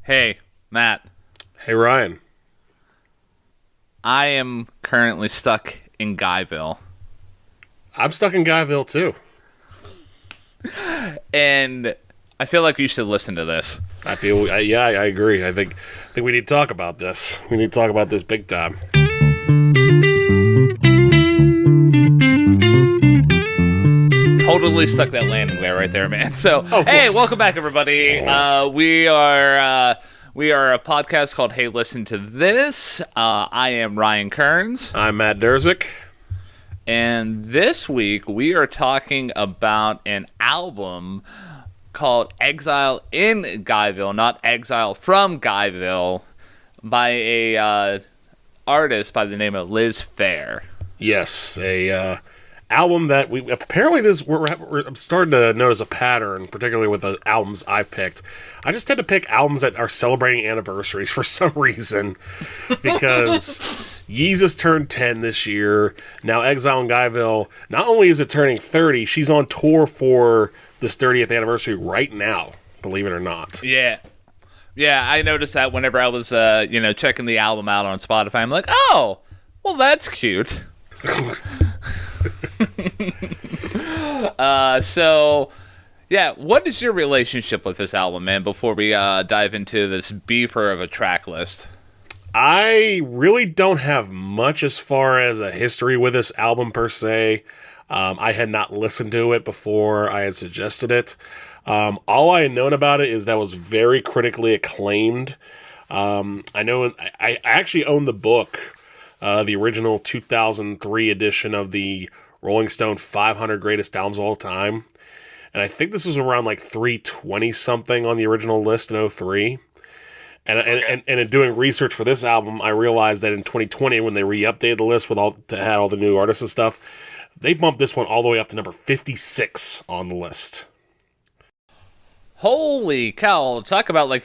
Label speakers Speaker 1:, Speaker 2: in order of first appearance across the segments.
Speaker 1: Hey, Matt.
Speaker 2: Hey, Ryan.
Speaker 1: I am currently stuck in Guyville.
Speaker 2: I'm stuck in Guyville, too.
Speaker 1: And I feel like you should listen to this.
Speaker 2: I agree. I think we need to talk about this. We need to talk about this big time.
Speaker 1: Totally stuck that landing there right there, man. So, hey, welcome back, everybody. We are a podcast called Hey, Listen to This. I am Ryan Kearns.
Speaker 2: I'm Matt Durzik.
Speaker 1: And this week, we are talking about an album called Exile in Guyville, not Exile from Guyville, by a artist by the name of Liz Phair.
Speaker 2: Yes, a album that we apparently I'm starting to notice a pattern, particularly with the albums I've picked. I just tend to pick albums that are celebrating anniversaries for some reason, because Yeezus turned 10 this year. Now Exile in Guyville, not only is it turning 30, she's on tour for this 30th anniversary right now, believe it or not.
Speaker 1: Yeah. Yeah, I noticed that whenever I was, checking the album out on Spotify. I'm like, oh, well, that's cute. What is your relationship with this album, man, before we dive into this beefer of a track list?
Speaker 2: I really don't have much as far as a history with this album, per se. I had not listened to it before I had suggested it. All I had known about it is that it was very critically acclaimed. I know I actually own the book, the original 2003 edition of the Rolling Stone 500 Greatest Albums of All Time. And I think this is around like 320 something on the original list in '03. And in doing research for this album, I realized that in 2020, when they re-updated the list to add all the new artists and stuff, they bumped this one all the way up to number 56 on the list.
Speaker 1: Holy cow! Talk about a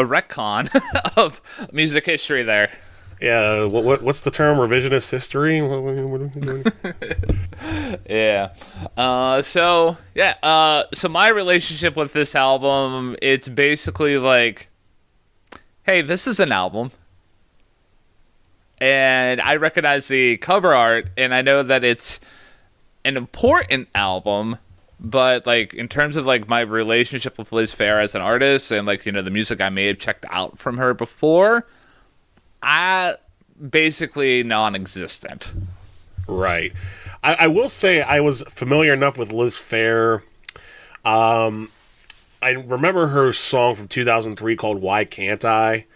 Speaker 1: retcon of music history there.
Speaker 2: Yeah, what's the term? Revisionist history? What are we doing?
Speaker 1: Yeah. So my relationship with this album, it's basically like, hey, this is an album. And I recognize the cover art, and I know that it's an important album, but in terms of my relationship with Liz Phair as an artist and the music I may have checked out from her before, basically non-existent.
Speaker 2: Right. I will say I was familiar enough with Liz Phair. I remember her song from 2003 called Why Can't I?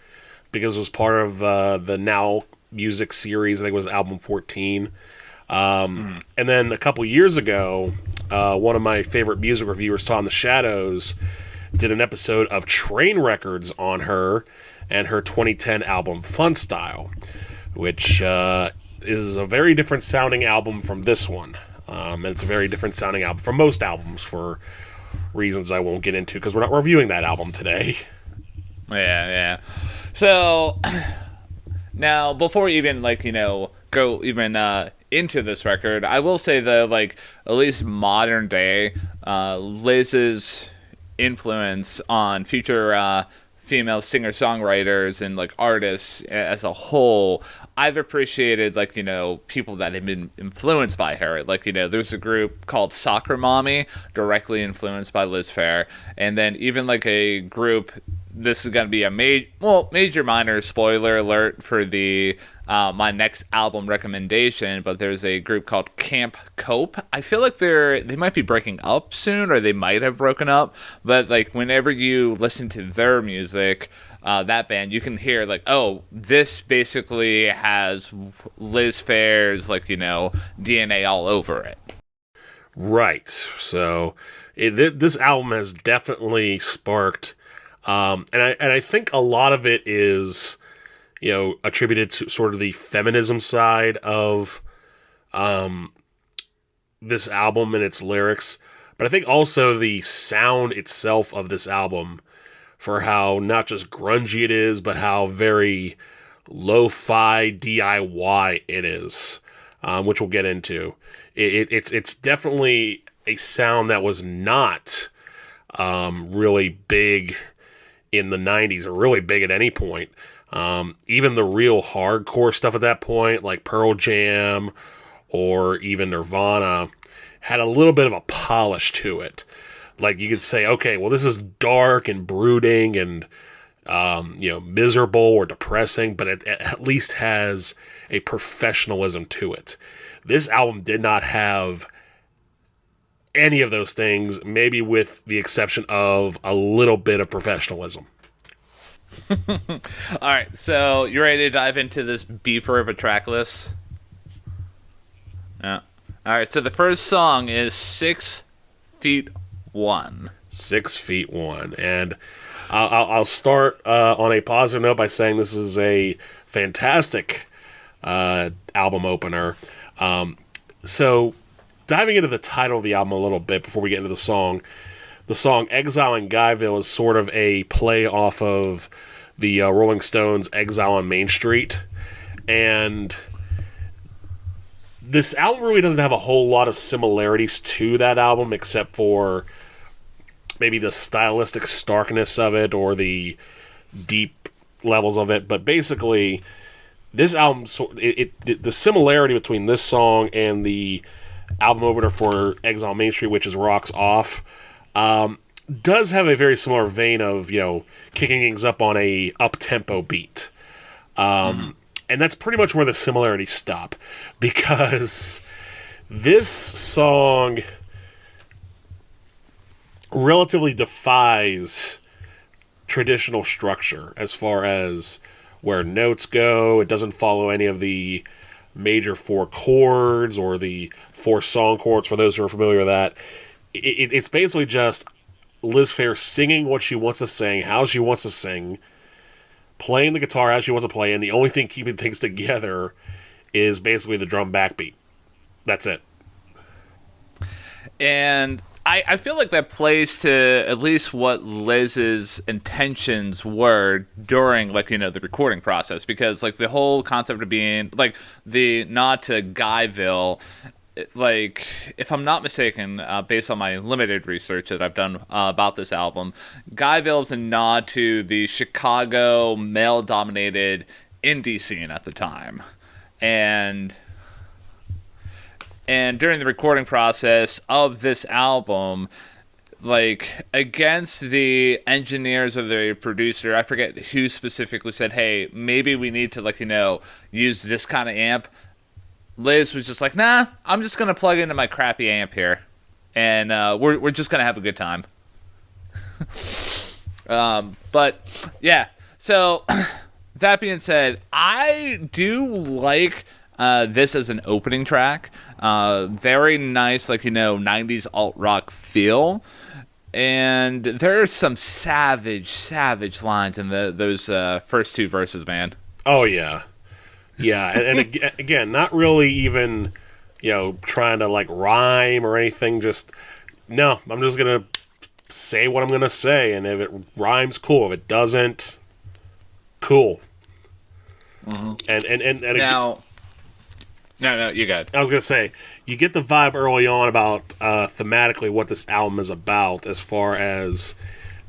Speaker 2: Because it was part of the Now Music series. I think it was album 14. And then a couple years ago, one of my favorite music reviewers, Tom the Shadows, did an episode of Train Records on her and her 2010 album Fun Style, which is a very different sounding album from this one. And it's a very different sounding album from most albums for reasons I won't get into because we're not reviewing that album today.
Speaker 1: Yeah. So now, before we even go even into this record, I will say though, at least modern day, Liz's influence on future female singer-songwriters and artists as a whole, I've appreciated people that have been influenced by her. There's a group called Soccer Mommy, directly influenced by Liz Phair, and then even a group. This is going to be a major minor spoiler alert for the my next album recommendation, but there's a group called Camp Cope. I feel like they might be breaking up soon, or they might have broken up, but whenever you listen to their music, that band, you can hear this basically has Liz Phair's DNA all over it.
Speaker 2: Right. So this album has definitely sparked. And I think a lot of it is, attributed to sort of the feminism side of this album and its lyrics. But I think also the sound itself of this album, for how not just grungy it is, but how very lo-fi DIY it is, which we'll get into. It's definitely a sound that was not really big in the 90s are really big at any point. Even the real hardcore stuff at that point, like Pearl Jam or even Nirvana, had a little bit of a polish to it. Like you could say, okay, well, this is dark and brooding and miserable or depressing, but it at least has a professionalism to it. This album did not have any of those things, maybe with the exception of a little bit of professionalism.
Speaker 1: All right, so you ready to dive into this beefer of a track list? Yeah. All right, so the first song is 6 Feet 1.
Speaker 2: 6 Feet 1. And I'll start on a positive note by saying this is a fantastic album opener. So diving into the title of the album a little bit before we get into the song Exile in Guyville is sort of a play off of the Rolling Stones' Exile on Main Street. And this album really doesn't have a whole lot of similarities to that album, except for maybe the stylistic starkness of it or the deep levels of it. But basically, this album, the similarity between this song and the album opener for Exile on Main Street, which is Rocks Off, does have a very similar vein of, kicking things up on a up-tempo beat. And that's pretty much where the similarities stop, because this song relatively defies traditional structure as far as where notes go. It doesn't follow any of the major 4 chords or the 4 song chords, for those who are familiar with that. It's basically just Liz Phair singing what she wants to sing, how she wants to sing, playing the guitar as she wants to play, and the only thing keeping things together is basically the drum backbeat. That's it.
Speaker 1: And I feel like that plays to at least what Liz's intentions were during, the recording process, because, the whole concept of being, the nod to Guyville, if I'm not mistaken, based on my limited research that I've done about this album, Guyville is a nod to the Chicago male-dominated indie scene at the time. And during the recording process of this album, against the engineers or the producer, I forget who specifically said, hey, maybe we need to, use this kind of amp. Liz was just like, nah, I'm just going to plug into my crappy amp here, and we're just going to have a good time. But, yeah, so that being said, I do like this as an opening track. Very nice, 90s alt-rock feel. And there are some savage lines in those first 2 verses, man.
Speaker 2: Oh, yeah. Yeah, and again, not really even, trying to, rhyme or anything. Just, no, I'm just going to say what I'm going to say. And if it rhymes, cool. If it doesn't, cool.
Speaker 1: Mm-hmm.
Speaker 2: And
Speaker 1: now... No, you got it.
Speaker 2: I was going to say, you get the vibe early on about thematically what this album is about, as far as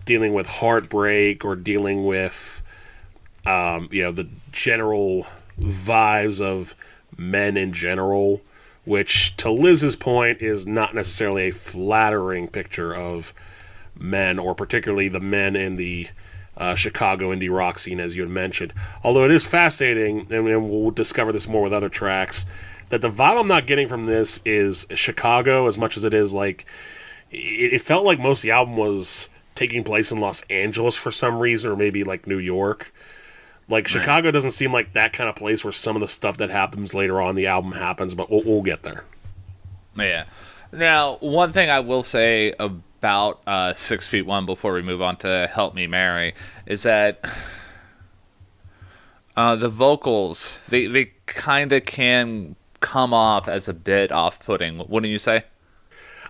Speaker 2: dealing with heartbreak or dealing with, the general vibes of men in general, which, to Liz's point, is not necessarily a flattering picture of men, or particularly the men in the Chicago indie rock scene, as you had mentioned. Although it is fascinating, and we'll discover this more with other tracks, that the vibe I'm not getting from this is Chicago as much as it is it felt like most of the album was taking place in Los Angeles for some reason, or maybe New York. Chicago doesn't seem like that kind of place where some of the stuff that happens later on in the album happens, but we'll get there.
Speaker 1: Yeah. Now, one thing I will say about 6 Feet 1 before we move on to Help Me Mary is that the vocals, they kind of can come off as a bit off-putting, wouldn't you say?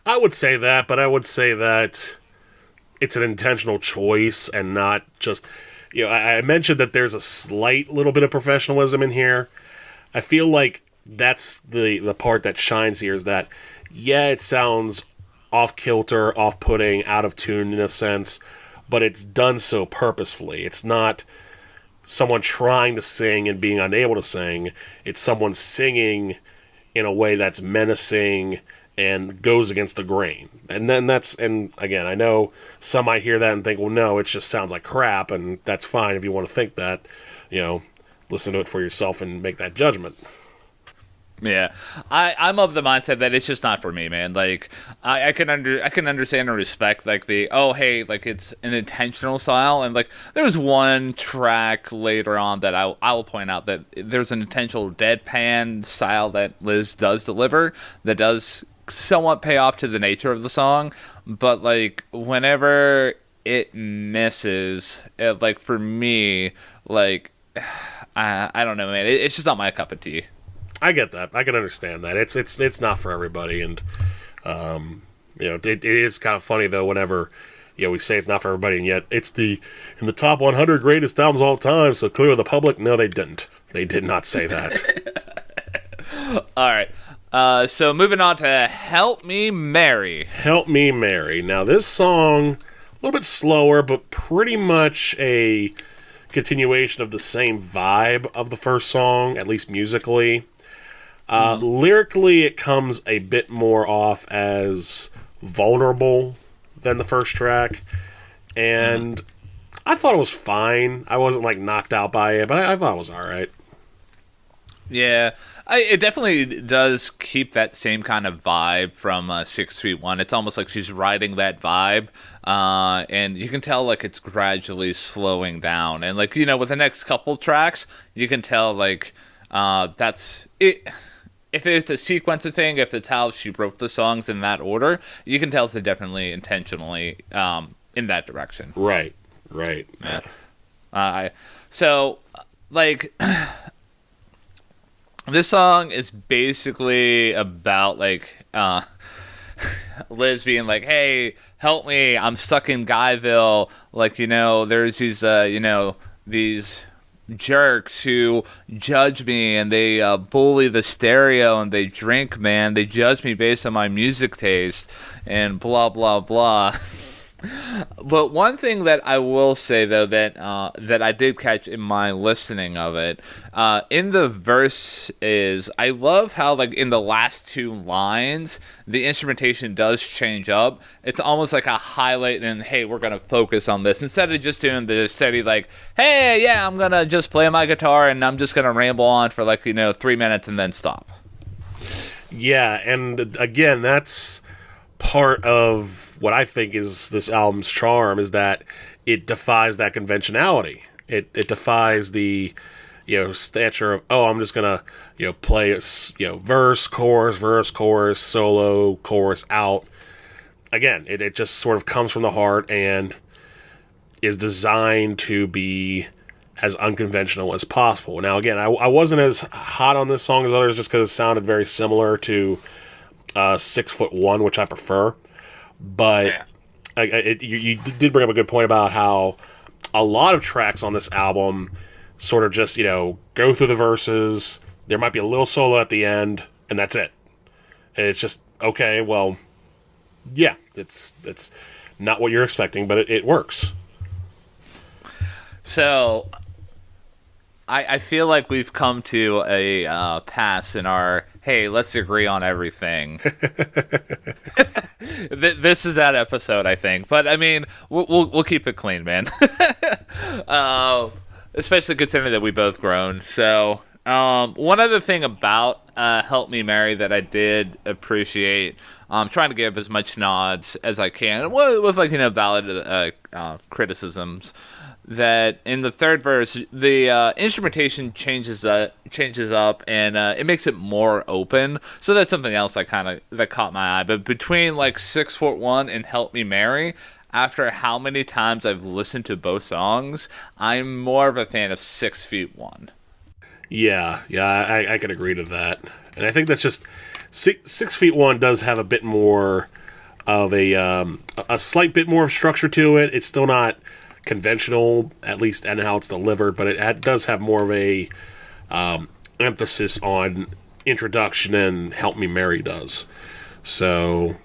Speaker 2: I would say that, but I would say that it's an intentional choice and not just... I mentioned that there's a slight little bit of professionalism in here. I feel like that's the part that shines here, is that, yeah, it sounds off-kilter, off-putting, out of tune in a sense, but it's done so purposefully. It's not someone trying to sing and being unable to sing. It's someone singing in a way that's menacing and goes against the grain. And again, I know some might hear that and think, well, no, it just sounds like crap, and that's fine if you want to think that. Listen to it for yourself and make that judgment.
Speaker 1: Yeah, I'm of the mindset that it's just not for me, man. Like, I can understand and respect like like it's an intentional style, and like there's one track later on that I will point out that there's an intentional deadpan style that Liz does deliver that does somewhat pay off to the nature of the song, but like whenever it misses, like for me, like I don't know, man. It's just not my cup of tea.
Speaker 2: I get that. I can understand that. It's not for everybody, and it is kind of funny though whenever we say it's not for everybody, and yet it's in the top 100 greatest albums of all time. So clearly the public, no, they didn't. They did not say that.
Speaker 1: All right. So moving on to "Help Me Mary."
Speaker 2: "Help Me Mary." Now this song, a little bit slower, but pretty much a continuation of the same vibe of the first song, at least musically. Lyrically, it comes a bit more off as vulnerable than the first track, and I thought it was fine. I wasn't like knocked out by it, but I thought it was all right.
Speaker 1: Yeah, it definitely does keep that same kind of vibe from 6 Feet 1. It's almost like she's riding that vibe, and you can tell like it's gradually slowing down. And like with the next couple tracks, you can tell like that's it. If it's a sequencing thing, if it's how she wrote the songs in that order, you can tell it's definitely intentionally in that direction.
Speaker 2: Right.
Speaker 1: Yeah. So, like, this song is basically about, like, Liz being like, hey, help me, I'm stuck in Guyville. Like, there's these, these jerks who judge me, and they bully the stereo, and they drink, man. They judge me based on my music taste, and blah, blah, blah. But one thing that I will say, though, that I did catch in my listening of it, in the verse is, I love how, like, in the last two lines, the instrumentation does change up. It's almost like a highlight and, hey, we're going to focus on this. Instead of just doing the steady, like, hey, yeah, I'm going to just play my guitar and I'm just going to ramble on for, like, 3 minutes and then stop.
Speaker 2: Yeah, and again, that's part of what I think is this album's charm, is that it defies that conventionality. It defies the stature of, I'm just gonna play verse, chorus, solo, chorus out. Again, it just sort of comes from the heart and is designed to be as unconventional as possible. Now, again, I wasn't as hot on this song as others just because it sounded very similar to 6 Foot 1, which I prefer. But yeah. You did bring up a good point about how a lot of tracks on this album sort of just, go through the verses. There might be a little solo at the end, and that's it. And it's just, okay, well, yeah, it's not what you're expecting, but it works.
Speaker 1: So, I feel like we've come to a pass in our, hey, let's agree on everything. This is that episode, I think. But, I mean, we'll keep it clean, man. Especially considering that we both grown. So, one other thing about Help Me Mary that I did appreciate, I'm trying to give as much nods as I can with like, valid criticisms, that in the third verse, the instrumentation changes up, and it makes it more open. So that's something else that caught my eye. But between like 6 Foot 1 and Help Me Mary, after how many times I've listened to both songs, I'm more of a fan of 6 Feet 1.
Speaker 2: Yeah, I can agree to that. And I think that's just 6 Feet 1 does have a bit more of a slight bit more of structure to it. It's still not conventional, at least and how it's delivered, but it does have more of a emphasis on introduction, and Help Me Mary does. So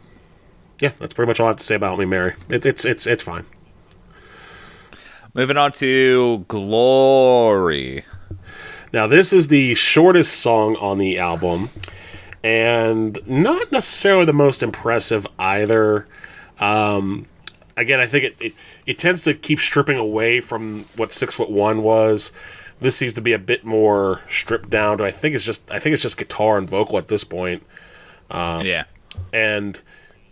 Speaker 2: yeah, that's pretty much all I have to say about Help Me Mary. It's fine.
Speaker 1: Moving on to Glory.
Speaker 2: Now, this is the shortest song on the album, and not necessarily the most impressive either. Again, I think it tends to keep stripping away from what 6'1" was. This seems to be a bit more stripped down to I think it's just guitar and vocal at this point.
Speaker 1: Yeah.
Speaker 2: And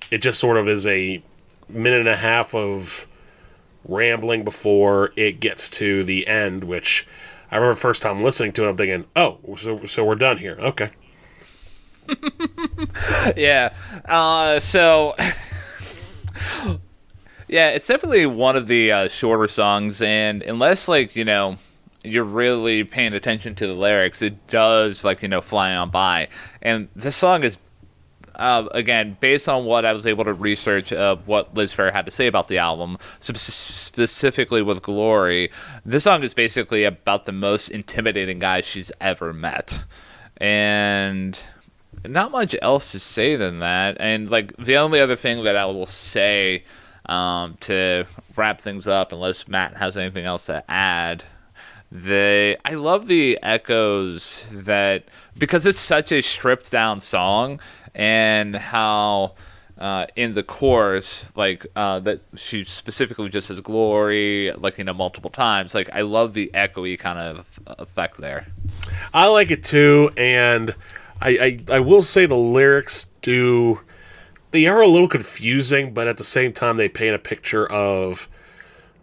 Speaker 2: it just sort of is a minute and a half of rambling before it gets to the end, which I remember the first time listening to it, I'm thinking, oh, so we're done here. Okay.
Speaker 1: Yeah. Yeah, it's definitely one of the shorter songs, and unless, like, you're really paying attention to the lyrics, it does, like, fly on by. And this song is, again, based on what I was able to research what Liz Phair had to say about the album, specifically with Glory, this song is basically about the most intimidating guy she's ever met. And not much else to say than that. And, like, the only other thing that I will say to wrap things up, unless Matt has anything else to add, I love the echoes that, because it's such a stripped down song, and how in the chorus, like, that she specifically just says glory, like, multiple times. Like, I love the echoey kind of effect there.
Speaker 2: I like it too, and I will say the lyrics they are a little confusing, but at the same time they paint a picture of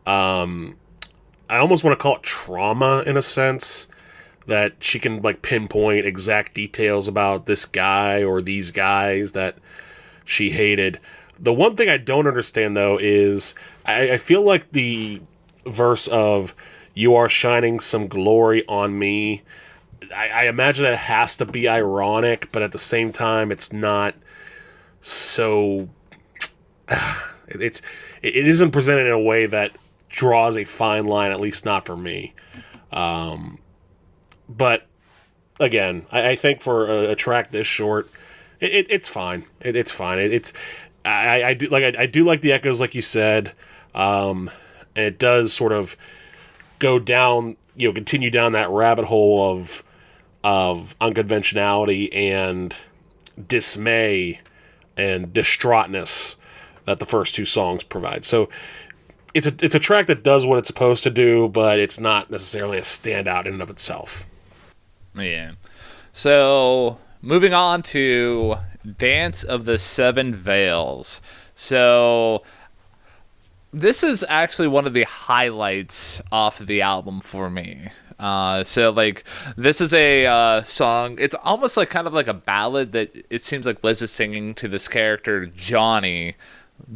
Speaker 2: I almost want to call it trauma, in a sense, that she can, like, pinpoint exact details about this guy or these guys that she hated. The one thing I don't understand, though, is I feel like the verse of "you are shining some glory on me," I imagine that it has to be ironic, but at the same time it's not so it isn't presented in a way that draws a fine line, at least not for me. But again, I think for a track this short, it's fine. It's fine. I do like the echoes, like you said, and it does sort of go down, continue down that rabbit hole of unconventionality and dismay and distraughtness that the first two songs provide. So it's a track that does what it's supposed to do, but it's not necessarily a standout in and of itself.
Speaker 1: Yeah. So moving on to Dance of the Seven Veils. So this is actually one of the highlights off of the album for me. This is a song. It's almost like kind of like a ballad that it seems like Liz is singing to this character, Johnny,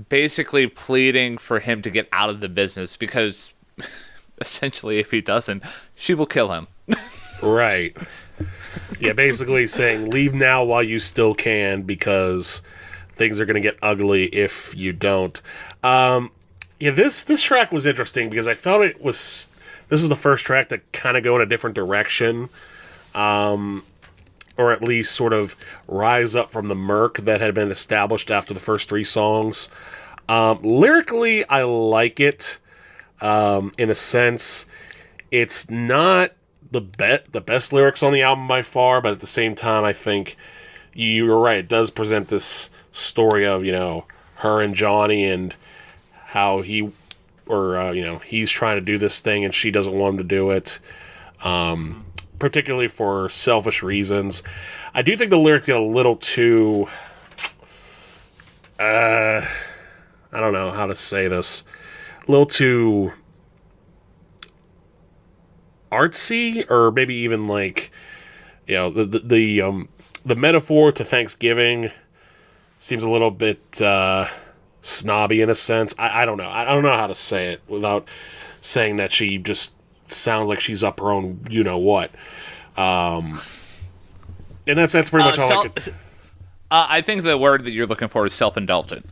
Speaker 1: basically pleading for him to get out of the business because essentially if he doesn't, she will kill him.
Speaker 2: Right. Yeah, basically saying leave now while you still can because things are going to get ugly if you don't. This track was interesting because I felt this is the first track to kind of go in a different direction, or at least sort of rise up from the murk that had been established after the first three songs. Lyrically, I like it. In a sense, it's not the best lyrics on the album by far, but at the same time, I think you're right. It does present this story of, her and Johnny and how he's trying to do this thing and she doesn't want him to do it, particularly for selfish reasons. I do think the lyrics get a little too, I don't know how to say this, a little too artsy, or maybe even like, the metaphor to Thanksgiving seems a little bit snobby in a sense. I don't know. I don't know how to say it without saying that she just sounds like she's up her own what. And that's pretty much all I could.
Speaker 1: I think the word that you're looking for is self-indulgent.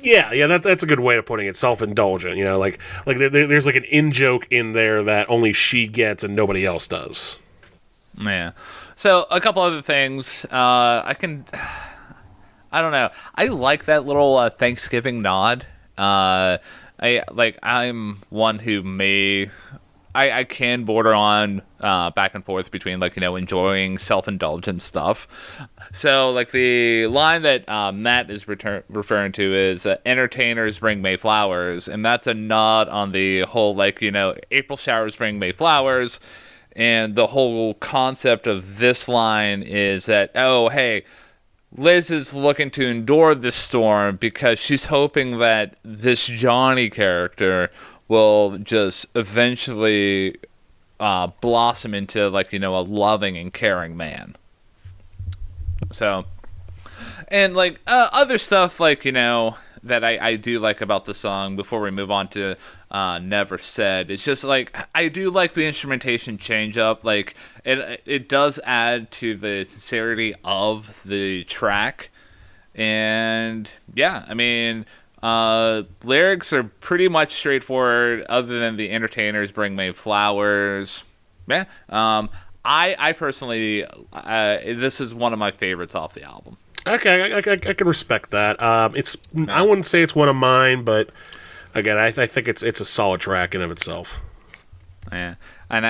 Speaker 2: Yeah, that's a good way of putting it. Self-indulgent, like there's like an in-joke in there that only she gets and nobody else does.
Speaker 1: Yeah. So a couple other things. I don't know. I like that little Thanksgiving nod. I'm one who I can border on back and forth between enjoying self-indulgent stuff. So like the line that Matt is referring to is entertainers bring May flowers, and that's a nod on the whole April showers bring May flowers, and the whole concept of this line is that, oh hey, Liz is looking to endure this storm because she's hoping that this Johnny character will just eventually blossom into a loving and caring man. So, and other stuff that I do like about the song before we move on to Never Said. It's just I do like the instrumentation change up. It does add to the sincerity of the track. And yeah, I mean, lyrics are pretty much straightforward other than the entertainers bring May flowers. Yeah. I personally, this is one of my favorites off the album.
Speaker 2: Okay, I can respect that. I wouldn't say it's one of mine, but again, I think it's a solid track in of itself.
Speaker 1: Yeah, and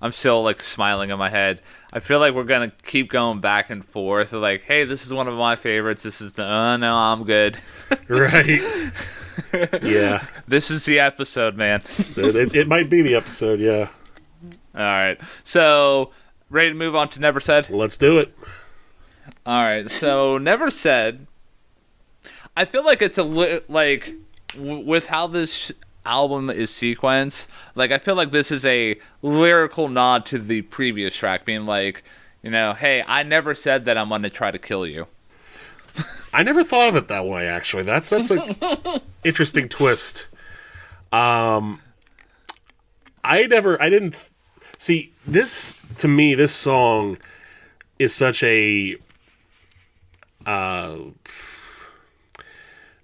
Speaker 1: I'm still smiling in my head. I feel like we're gonna keep going back and forth. Hey, this is one of my favorites. This is no, I'm good.
Speaker 2: Right. Yeah.
Speaker 1: This is the episode, man.
Speaker 2: It might be the episode. Yeah.
Speaker 1: All right. So, ready to move on to Never Said?
Speaker 2: Let's do it.
Speaker 1: All right, so Never Said, I feel like it's with how this album is sequenced, I feel like this is a lyrical nod to the previous track, being hey, I never said that I'm going to try to kill you.
Speaker 2: I never thought of it that way, actually. That's a interesting twist. I didn't see this. To me, this song is such a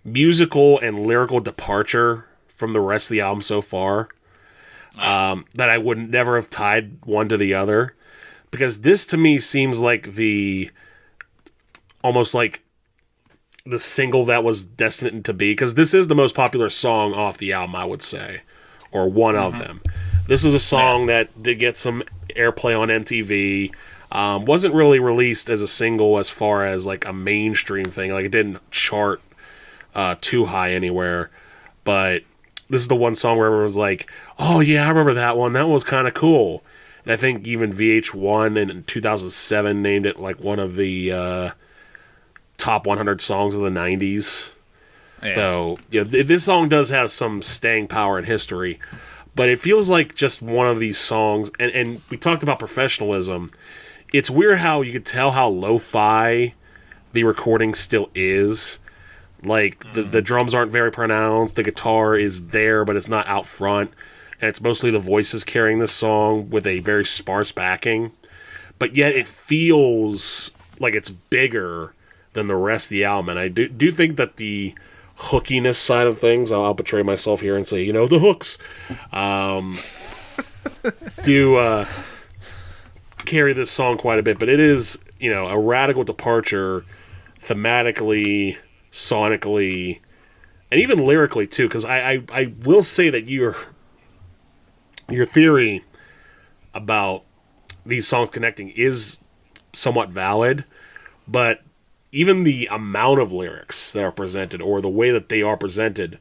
Speaker 2: musical and lyrical departure from the rest of the album so far, that I would never have tied one to the other, because this to me seems like almost like the single that was destined to be, because this is the most popular song off the album, I would say, or one of them. This is a song that did get some airplay on MTV. Wasn't really released as a single as far as a mainstream thing. It didn't chart too high anywhere. But this is the one song where everyone was like, oh yeah, I remember that one. That was kind of cool. And I think even VH1 in 2007 named it one of the top 100 songs of the 90s. Yeah. So this song does have some staying power in history. But it feels like just one of these songs. And we talked about professionalism. It's weird how you could tell how lo-fi the recording still is. The drums aren't very pronounced. The guitar is there, but it's not out front. And it's mostly the voices carrying this song with a very sparse backing. But yet it feels like it's bigger than the rest of the album. And I do think that the hookiness side of things, I'll betray myself here and say, the hooks, do carry this song quite a bit. But it is, a radical departure thematically, sonically, and even lyrically too, because I will say that your theory about these songs connecting is somewhat valid, but even the amount of lyrics that are presented, or the way that they are presented,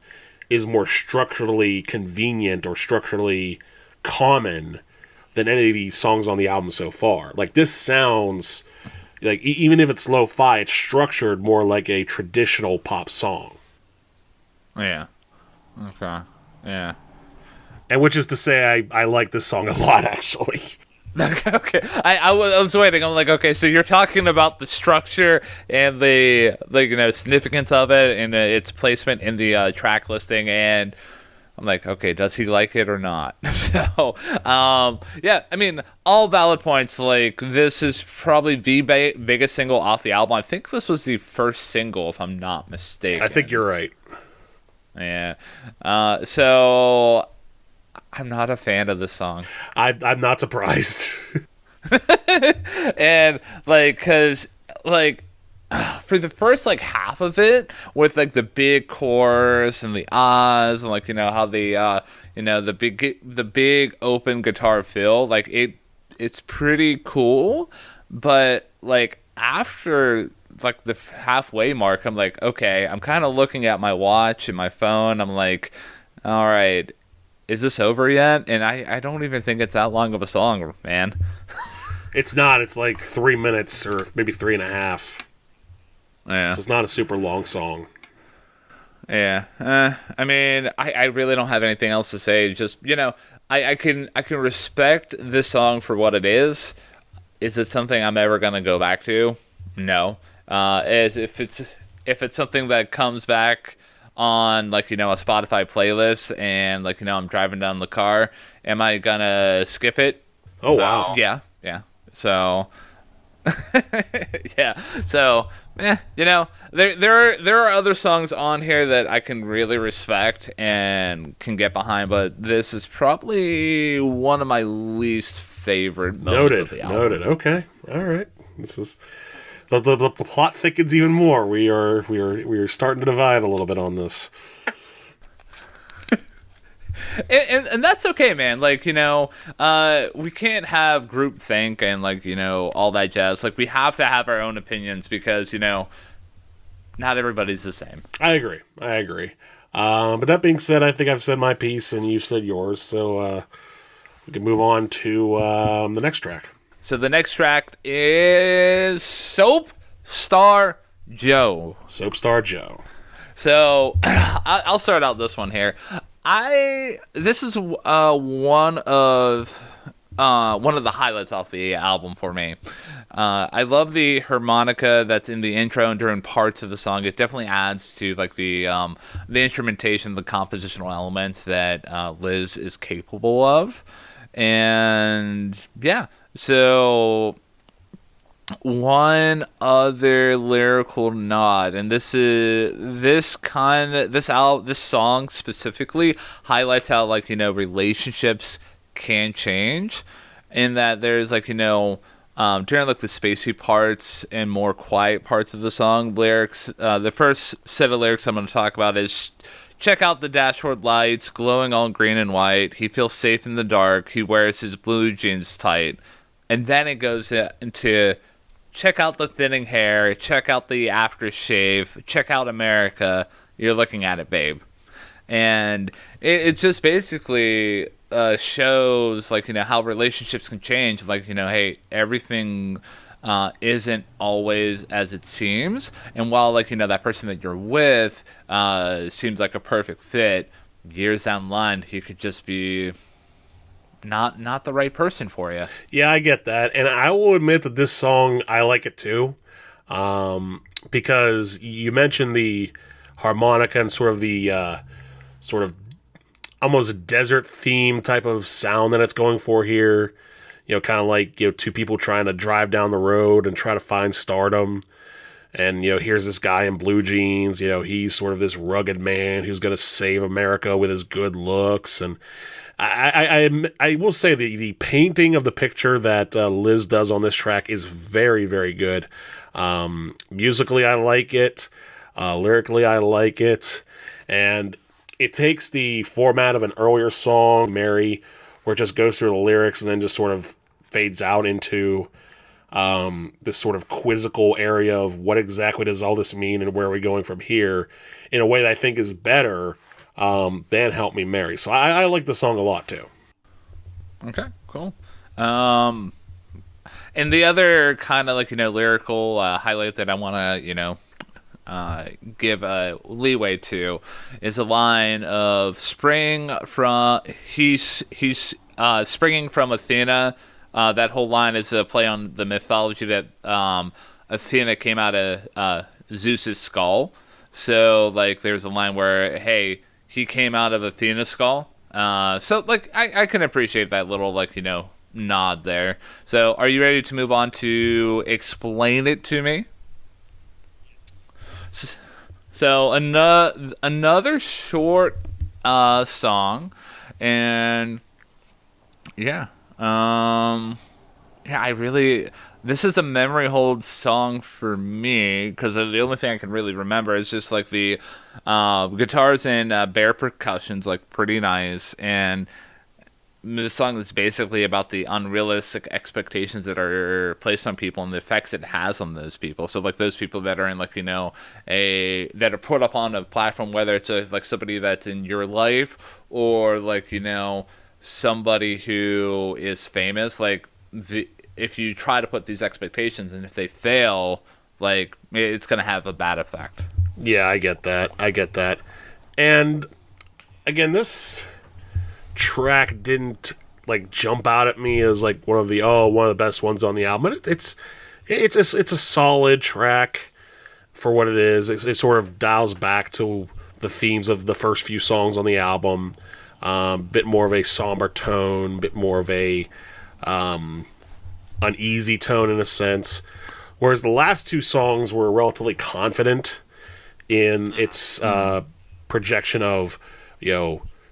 Speaker 2: is more structurally convenient or structurally common than any of these songs on the album so far. This sounds even if it's lo-fi, it's structured more like a traditional pop song.
Speaker 1: Yeah. Okay. Yeah.
Speaker 2: And which is to say, I like this song a lot, actually.
Speaker 1: Okay. I was waiting. I'm okay, so you're talking about the structure and the significance of it and its placement in the track listing, and I'm okay, does he like it or not? So, yeah, I mean, all valid points. This is probably the biggest single off the album. I think this was the first single, if I'm not mistaken.
Speaker 2: I think you're right.
Speaker 1: Yeah. So I'm not a fan of this song.
Speaker 2: I'm not surprised.
Speaker 1: And because for the first like half of it, with like the big chorus and the ahs and like how the the big open guitar fill, like it's pretty cool. But like after like the halfway mark, I'm like, okay, I'm kind of looking at my watch and my phone. I'm like, all right, is this over yet? And I don't even think it's that long of a song, man.
Speaker 2: It's not. It's like 3 minutes or maybe 3.5.
Speaker 1: Yeah.
Speaker 2: So it's not a super long song.
Speaker 1: Yeah. I mean, I really don't have anything else to say. Just, I can respect this song for what it is. Is it something I'm ever going to go back to? No. As if it's something that comes back on like, a Spotify playlist and like, I'm driving down the car, am I going to skip it?
Speaker 2: Oh, wow.
Speaker 1: Yeah. So, yeah. So, there are other songs on here that I can really respect and can get behind, but this is probably one of my least favorite moments of the album.
Speaker 2: Noted. Okay. All right. This is the plot thickens even more. We are starting to divide a little bit on this.
Speaker 1: And that's okay, man. Like, we can't have groupthink and, like, all that jazz. Like, we have to have our own opinions because, not everybody's the same.
Speaker 2: I agree. But that being said, I think I've said my piece and you've said yours. So we can move on to the next track.
Speaker 1: So the next track is Soap Star Joe.
Speaker 2: Soap Star Joe.
Speaker 1: So I'll start out this one here. This is one of the highlights off the album for me. I love the harmonica that's in the intro and during parts of the song. It definitely adds to like the instrumentation, the compositional elements that Liz is capable of, and yeah. So one other lyrical nod, and this song specifically highlights how like relationships can change, in that there's like during like the spacey parts and more quiet parts of the song lyrics. The first set of lyrics I'm going to talk about is, check out the dashboard lights glowing all green and white. He feels safe in the dark. He wears his blue jeans tight. And then it goes into, check out the thinning hair, check out the aftershave, check out America. You're looking at it, babe. And it just basically shows like how relationships can change. Like hey, everything isn't always as it seems. And while like that person that you're with seems like a perfect fit, years down the line he could just be not the right person for you.
Speaker 2: Yeah, I get that. And I will admit that this song, I like it too. Because you mentioned the harmonica and sort of the sort of almost desert theme type of sound that it's going for here. Kind of like, two people trying to drive down the road and try to find stardom. And, here's this guy in blue jeans. He's sort of this rugged man who's going to save America with his good looks. And I will say the painting of the picture that Liz does on this track is very, very good. Musically, I like it. Lyrically, I like it. And it takes the format of an earlier song, Mary, where it just goes through the lyrics and then just sort of fades out into this sort of quizzical area of what exactly does all this mean and where are we going from here, in a way that I think is better than Help Me Mary. So I like the song a lot too.
Speaker 1: Okay, cool. And the other kind of like lyrical highlight that I want to give a leeway to is a line of he's springing from Athena. That whole line is a play on the mythology that Athena came out of Zeus's skull. So like there's a line where, hey, he came out of Athena's skull. So like I can appreciate that little like nod there. So are you ready to move on to Explain It to Me? So another short song, and yeah, Yeah, I really. This is a memory hold song for me because the only thing I can really remember is just like the guitars and bare percussions, like pretty nice, and the song is basically about the unrealistic expectations that are placed on people and the effects it has on those people. So like those people that are in like a that are put up on a platform, whether it's like somebody that's in your life or like somebody who is famous, like if you try to put these expectations and if they fail, like it's gonna have a bad effect.
Speaker 2: Yeah, I get that. I get that. And again, this track didn't like jump out at me as like one of the best ones on the album. It's a solid track for what it is. It sort of dials back to the themes of the first few songs on the album. Bit more of a somber tone, bit more of a uneasy tone in a sense. Whereas the last two songs were relatively confident in its projection of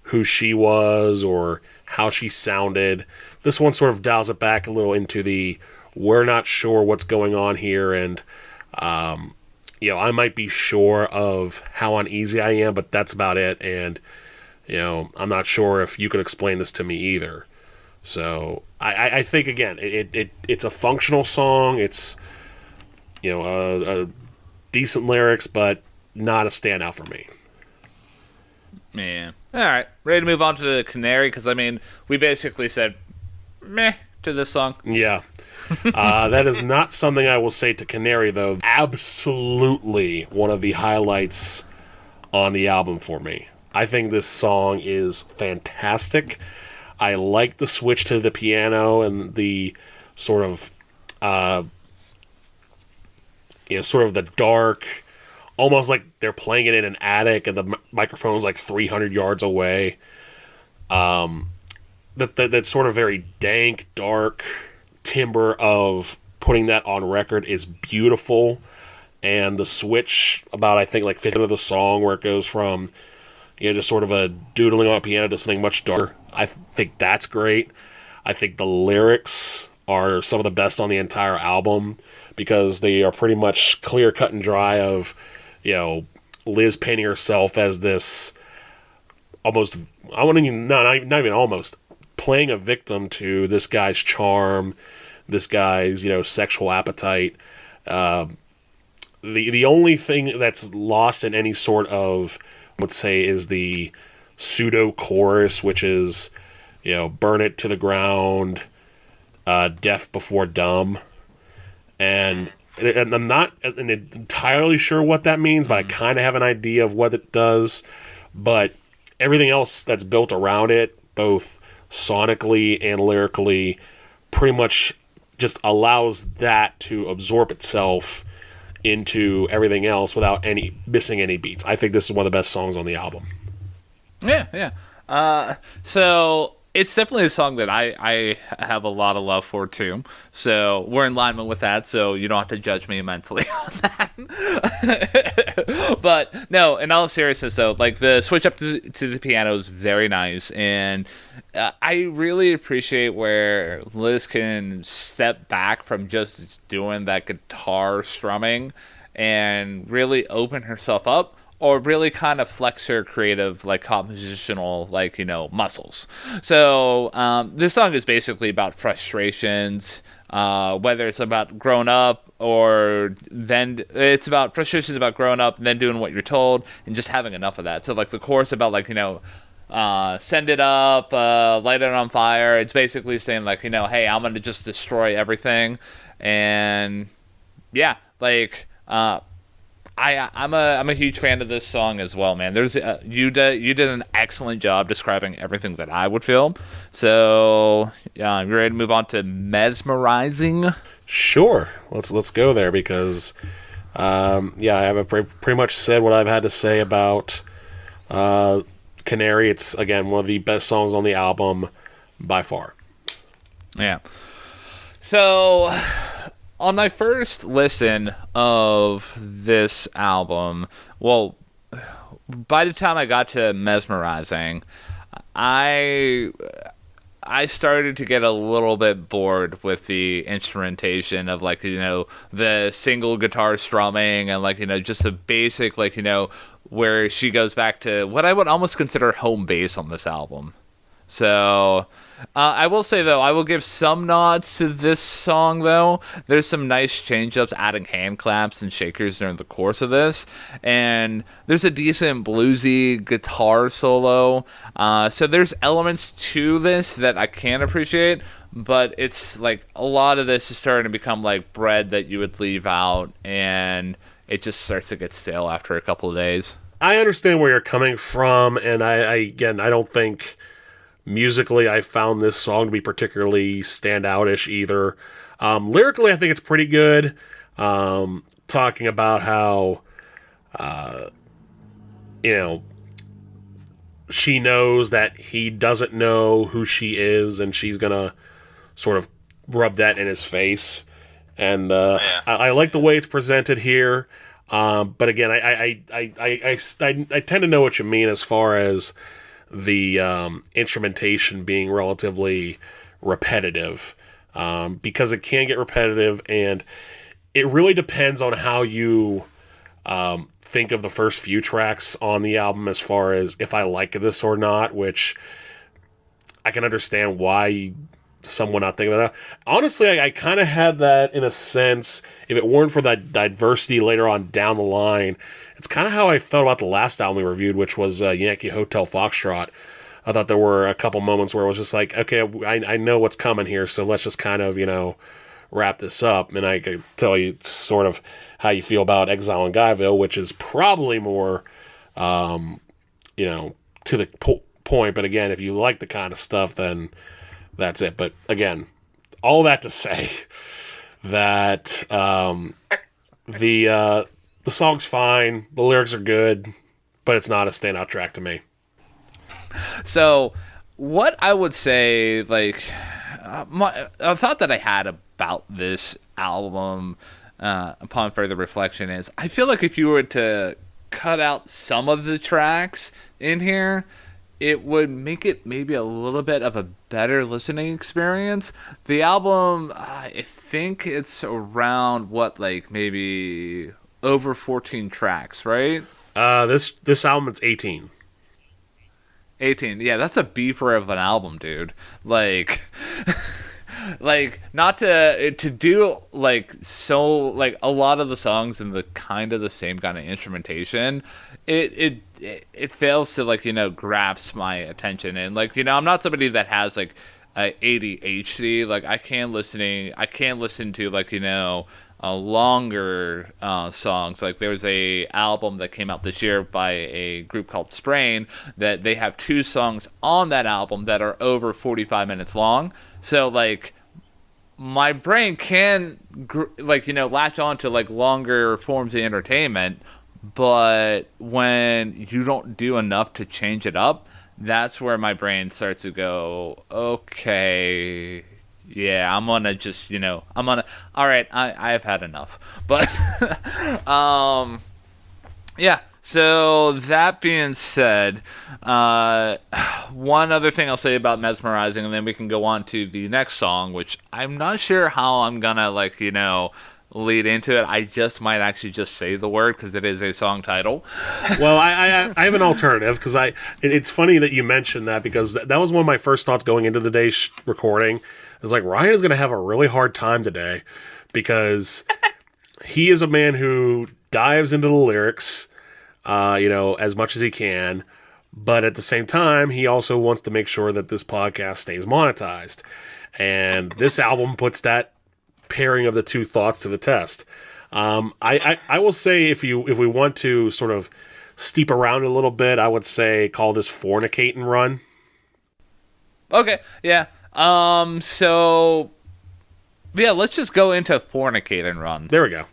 Speaker 2: who she was or how she sounded. This one sort of dials it back a little into the we're not sure what's going on here, and I might be sure of how uneasy I am, but that's about it. And I'm not sure if you could explain this to me either. So I think again, it's a functional song. It's a decent lyrics, but not a standout for me.
Speaker 1: Yeah. All right. Ready to move on to the Canary? Because, we basically said meh to this song.
Speaker 2: Yeah. That is not something I will say to Canary, though. Absolutely one of the highlights on the album for me. I think this song is fantastic. I like the switch to the piano and the sort of, sort of the dark, almost like they're playing it in an attic and the microphone's like 300 yards away. That sort of very dank, dark timbre of putting that on record is beautiful. And the switch about, I think, like 50% of the song where it goes from, just sort of a doodling on a piano to something much darker. I think that's great. I think the lyrics are some of the best on the entire album because they are pretty much clear, cut, and dry of, Liz painting herself as this almost, not even almost, playing a victim to this guy's charm, this guy's, sexual appetite. The only thing that's lost in any sort of, I would say, is the pseudo chorus, which is, burn it to the ground, deaf before dumb. And I'm not entirely sure what that means, but I kind of have an idea of what it does. But everything else that's built around it, both sonically and lyrically, pretty much just allows that to absorb itself into everything else without missing any beats. I think this is one of the best songs on the album.
Speaker 1: Yeah. So it's definitely a song that I have a lot of love for too. So we're in alignment with that. So you don't have to judge me mentally on that. But no, in all seriousness though, like the switch up to the piano is very nice, and I really appreciate where Liz can step back from just doing that guitar strumming and really open herself up, or really kind of flex her creative, like, compositional, like, muscles. So this song is basically about frustrations, whether it's about growing up or then it's about frustrations about growing up and then doing what you're told and just having enough of that. So, like, the chorus about, like, send it up, light it on fire. It's basically saying, like, hey, I'm going to just destroy everything. And, yeah, like, I'm a huge fan of this song as well, man. There's you did an excellent job describing everything that I would feel. So yeah, you ready to move on to Mesmerizing?
Speaker 2: Sure, let's go there because I have pretty much said what I've had to say about Canary. It's again one of the best songs on the album by far.
Speaker 1: Yeah. So on my first listen of this album, well, by the time I got to Mesmerizing, I I started to get a little bit bored with the instrumentation of, like, the single guitar strumming and, like, just the basic, like, where she goes back to what I would almost consider home base on this album. So, I will say, though, I will give some nods to this song, though. There's some nice change-ups, adding hand claps and shakers during the course of this. And there's a decent bluesy guitar solo. So there's elements to this that I can appreciate. But it's, like, a lot of this is starting to become, like, bread that you would leave out. And it just starts to get stale after a couple of days.
Speaker 2: I understand where you're coming from. And I don't think... musically, I found this song to be particularly standout-ish either. Lyrically, I think it's pretty good. Talking about how, she knows that he doesn't know who she is, and she's gonna sort of rub that in his face. And I like the way it's presented here. But again, I tend to know what you mean as far as the instrumentation being relatively repetitive, because it can get repetitive, and it really depends on how you think of the first few tracks on the album as far as if I like this or not, which I can understand why someone not thinking about that. Honestly, I kind of had that in a sense. If it weren't for that diversity later on down the line, it's kind of how I felt about the last album we reviewed, which was Yankee Hotel Foxtrot. I thought there were a couple moments where it was just like, okay, I know what's coming here, so let's just kind of, wrap this up. And I could tell you sort of how you feel about Exile and Guyville, which is probably more, to the point. But again, if you like the kind of stuff, then that's it. But again, all that to say that the song's fine, the lyrics are good, but it's not a standout track to me.
Speaker 1: So, what I would say, like, a thought that I had about this album upon further reflection is, I feel like if you were to cut out some of the tracks in here, it would make it maybe a little bit of a better listening experience. The album, I think it's around, maybe over 14 tracks, right?
Speaker 2: This album, it's 18.
Speaker 1: 18, yeah, that's a beefer of an album, dude. Like, not to do, a lot of the songs in the kind of the same kind of instrumentation, it fails to, grasp my attention. And, I'm not somebody that has, ADHD. I can listen to, longer songs. There was a album that came out this year by a group called Sprain that they have 2 songs on that album that are over 45 minutes long. So my brain can latch on to longer forms of entertainment, but when you don't do enough to change it up, that's where my brain starts to go, okay, yeah, I'm gonna just, all right, I've had enough. But, yeah, so that being said, one other thing I'll say about Mesmerizing, and then we can go on to the next song, which I'm not sure how I'm gonna, lead into it. I just might actually just say the word because it is a song title.
Speaker 2: Well, I have an alternative because it's funny that you mentioned that, because that was one of my first thoughts going into the day's recording. It's Ryan is going to have a really hard time today because he is a man who dives into the lyrics, as much as he can, but at the same time, he also wants to make sure that this podcast stays monetized. And this album puts that pairing of the two thoughts to the test. I will say if we want to sort of steep around a little bit, I would say call this Fornicate and Run.
Speaker 1: Okay, yeah. So yeah, let's just go into Fornicate and Run.
Speaker 2: There we go.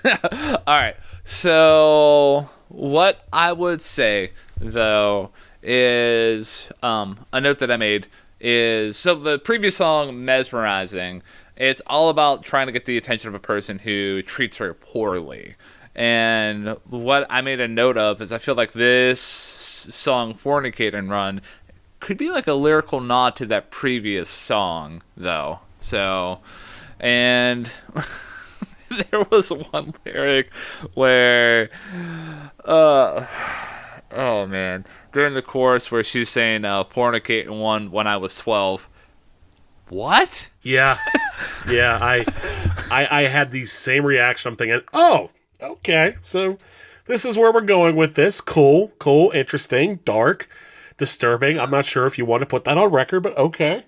Speaker 1: All right. So what I would say though is a note that I made is, so the previous song, Mesmerizing, it's all about trying to get the attention of a person who treats her poorly. And what I made a note of is I feel like this song, Fornicate and Run, could be like a lyrical nod to that previous song, though. So, and there was one lyric where, oh man, during the chorus where she's saying "fornicating one when I was 12." What?
Speaker 2: Yeah, yeah. I had the same reaction. I'm thinking, oh, okay, so this is where we're going with this. Cool, interesting, dark, disturbing. I'm not sure if you want to put that on record, but okay.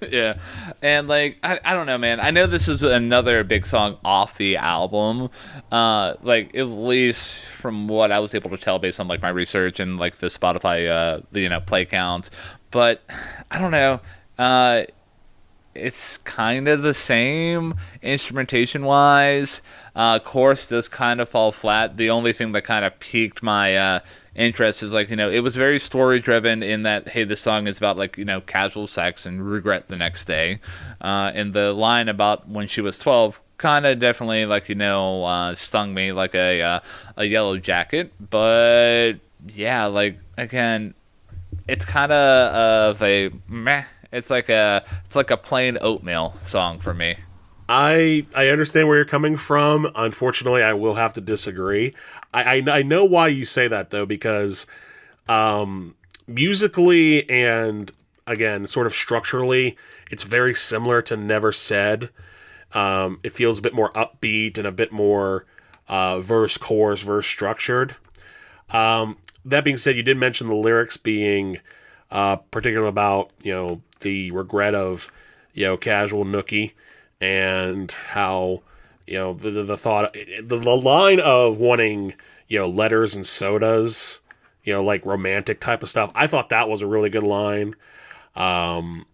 Speaker 1: Yeah, and like I don't know, man. I know this is another big song off the album, like at least from what I was able to tell based on like my research and like the Spotify play counts. But I don't know. It's kind of the same instrumentation wise. Chorus does kind of fall flat. The only thing that kind of piqued my interest is like, it was very story driven in that, hey, this song is about like, casual sex and regret the next day. And the line about when she was 12 kind of definitely like, stung me like a yellow jacket. But yeah, like again, it's kind of a meh. It's like a plain oatmeal song for me.
Speaker 2: I understand where you're coming from. Unfortunately, I will have to disagree. I know why you say that though, because musically and again, sort of structurally, it's very similar to Never Said. It feels a bit more upbeat and a bit more verse, chorus, verse structured. That being said, you did mention the lyrics being particularly about the regret of casual nookie and how the thought the line of wanting letters and sodas, like romantic type of stuff. I thought that was a really good line. I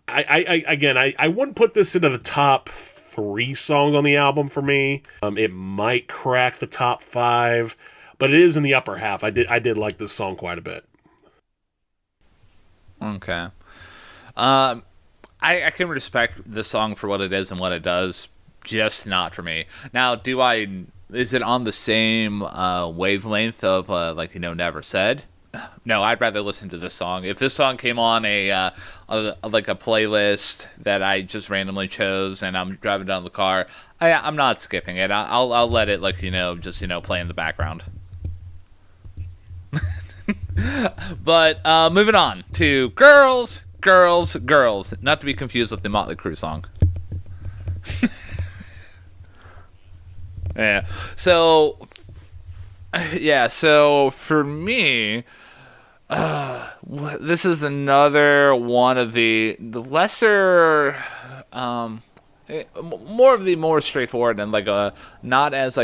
Speaker 2: wouldn't put this into the top 3 songs on the album for me. It might crack the top 5, but it is in the upper half. I did like this song quite a bit.
Speaker 1: Okay. I can respect the song for what it is and what it does, just not for me. Now, is it on the same wavelength of Never Said? No, I'd rather listen to this song. If this song came on a playlist that I just randomly chose and I'm driving down the car, I'm not skipping it. I'll let it play in the background. But moving on to Girls, not to be confused with the Motley Crue song. Yeah. So for me, this is another one of the lesser, more straightforward and not as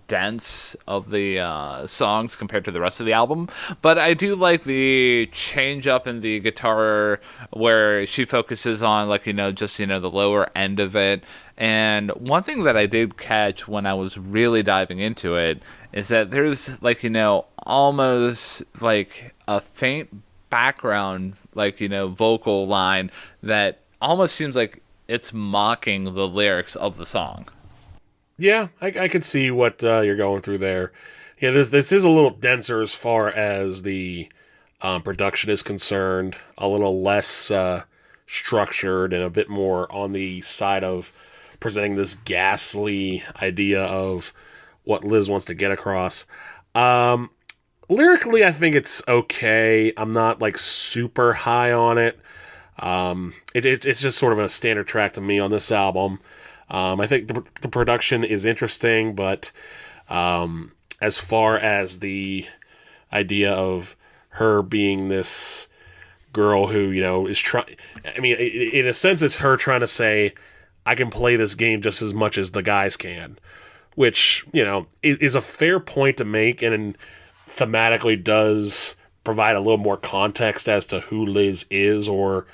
Speaker 1: dense of the songs compared to the rest of the album, but I do like the change up in the guitar where she focuses on the lower end of it. And one thing that I did catch when I was really diving into it is that there's almost like a faint background vocal line that almost seems like it's mocking the lyrics of the song.
Speaker 2: Yeah, I can see what you're going through there. Yeah, this is a little denser as far as the production is concerned, a little less structured and a bit more on the side of presenting this ghastly idea of what Liz wants to get across. Lyrically, I think it's okay. I'm not super high on it. It's just sort of a standard track to me on this album. I think the production is interesting, but as far as the idea of her being this girl who, is trying... I mean, in a sense, it's her trying to say, I can play this game just as much as the guys can, which, is a fair point to make and thematically does provide a little more context as to who Liz is, or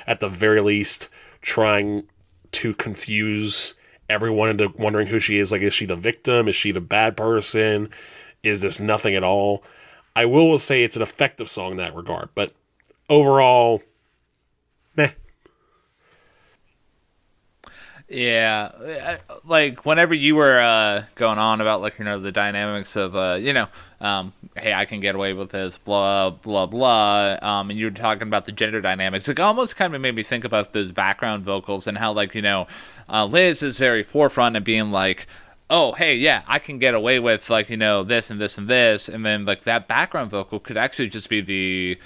Speaker 2: at the very least trying to confuse everyone into wondering who she is. Is she the victim? Is she the bad person? Is this nothing at all? I will say it's an effective song in that regard, but overall, meh.
Speaker 1: Yeah, like whenever you were going on about like the dynamics of hey, I can get away with this, blah blah blah, and you were talking about the gender dynamics. It almost kind of made me think about those background vocals and how like Liz is very forefront and being like, oh hey, yeah, I can get away with like this and this and this, and then like that background vocal could actually just be the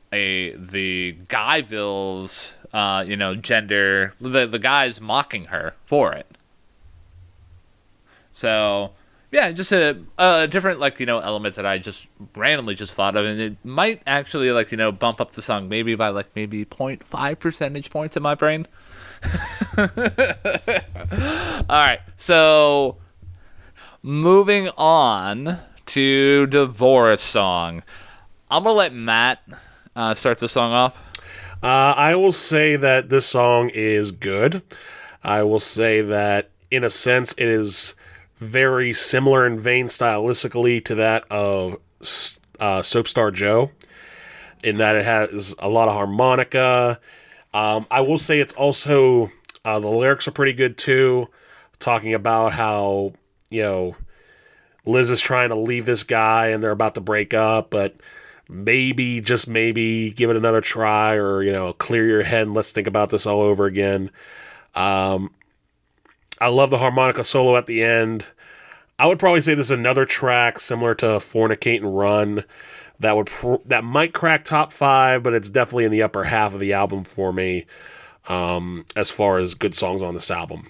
Speaker 1: the Guyville's gender, the guys mocking her for it. So yeah, just a different like element that I just randomly just thought of, and it might actually like bump up the song maybe by like maybe 0.5 percentage points in my brain. All right, so moving on to Divorce Song. I'm gonna let Matt start the song off.
Speaker 2: I will say that this song is good. I will say that, in a sense, it is very similar in vein stylistically to that of Soapstar Joe, in that it has a lot of harmonica. I will say it's also, the lyrics are pretty good too, talking about how, Liz is trying to leave this guy and they're about to break up, but maybe, just maybe, give it another try, or, clear your head and let's think about this all over again. I love the harmonica solo at the end. I would probably say this is another track similar to Fornicate and Run that might crack top 5, but it's definitely in the upper half of the album for me, as far as good songs on this album.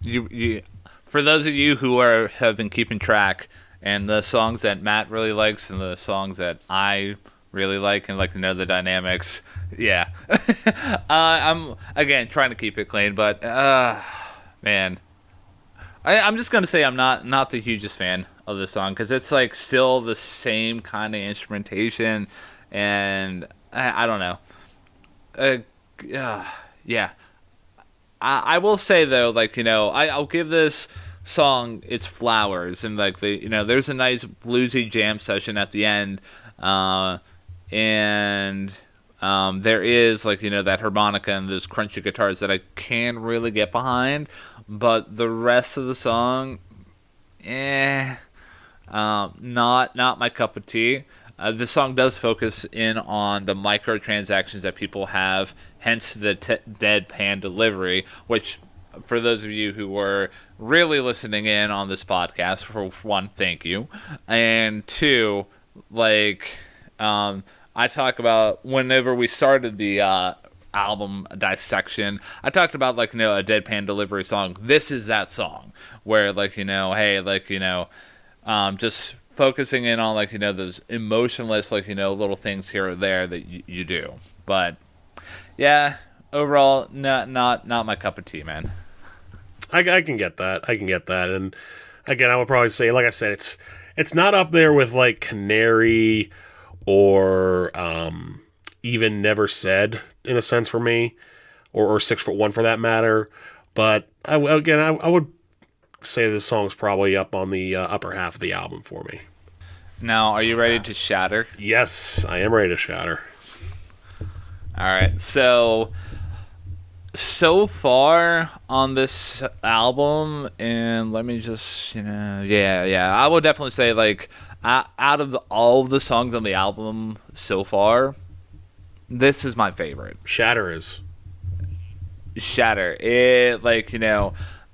Speaker 1: You for those of you who have been keeping track, and the songs that Matt really likes and the songs that I really like and like to know the dynamics. Yeah. I'm, again, trying to keep it clean, but, man. I'm just going to say I'm not the hugest fan of this song, because it's, like, still the same kind of instrumentation, and I don't know. Yeah. I will say, though, like, I'll give this song its flowers, and like there's a nice bluesy jam session at the end, and there is like that harmonica and those crunchy guitars that I can really get behind, but the rest of the song, not my cup of tea. The song does focus in on the microtransactions that people have, hence the deadpan delivery, which, for those of you who were really listening in on this podcast, for one, thank you. And two, like, I talk about whenever we started the album dissection, I talked about, like, a deadpan delivery song. This is that song where, like, hey, like, just focusing in on, like, those emotionless, like, little things here or there that you do. But, yeah, overall, not my cup of tea, man.
Speaker 2: I can get that. And again, I would probably say, like I said, it's not up there with like Canary or even Never Said, in a sense, for me, or 6 Foot One for that matter. But I would say this song's probably up on the upper half of the album for me.
Speaker 1: Now, are you ready to shatter?
Speaker 2: Yes, I am ready to shatter.
Speaker 1: All right, so far on this album, and let me just, I would definitely say, like, out of all of the songs on the album so far, this is my favorite.
Speaker 2: Shatter is.
Speaker 1: Shatter. It, like,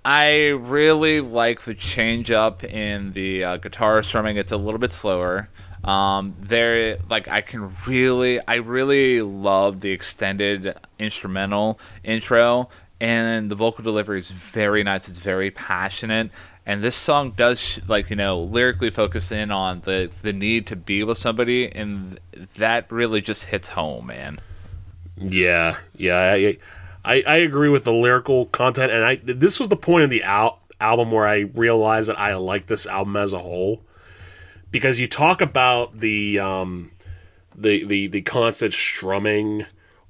Speaker 1: I really like the change up in the guitar strumming. It's a little bit slower. There, like, I really love the extended instrumental intro, and the vocal delivery is very nice. It's very passionate, and this song does, lyrically focus in on the need to be with somebody, and that really just hits home, man.
Speaker 2: Yeah, I agree with the lyrical content, and this was the point of the album where I realized that I like this album as a whole. Because you talk about the constant strumming,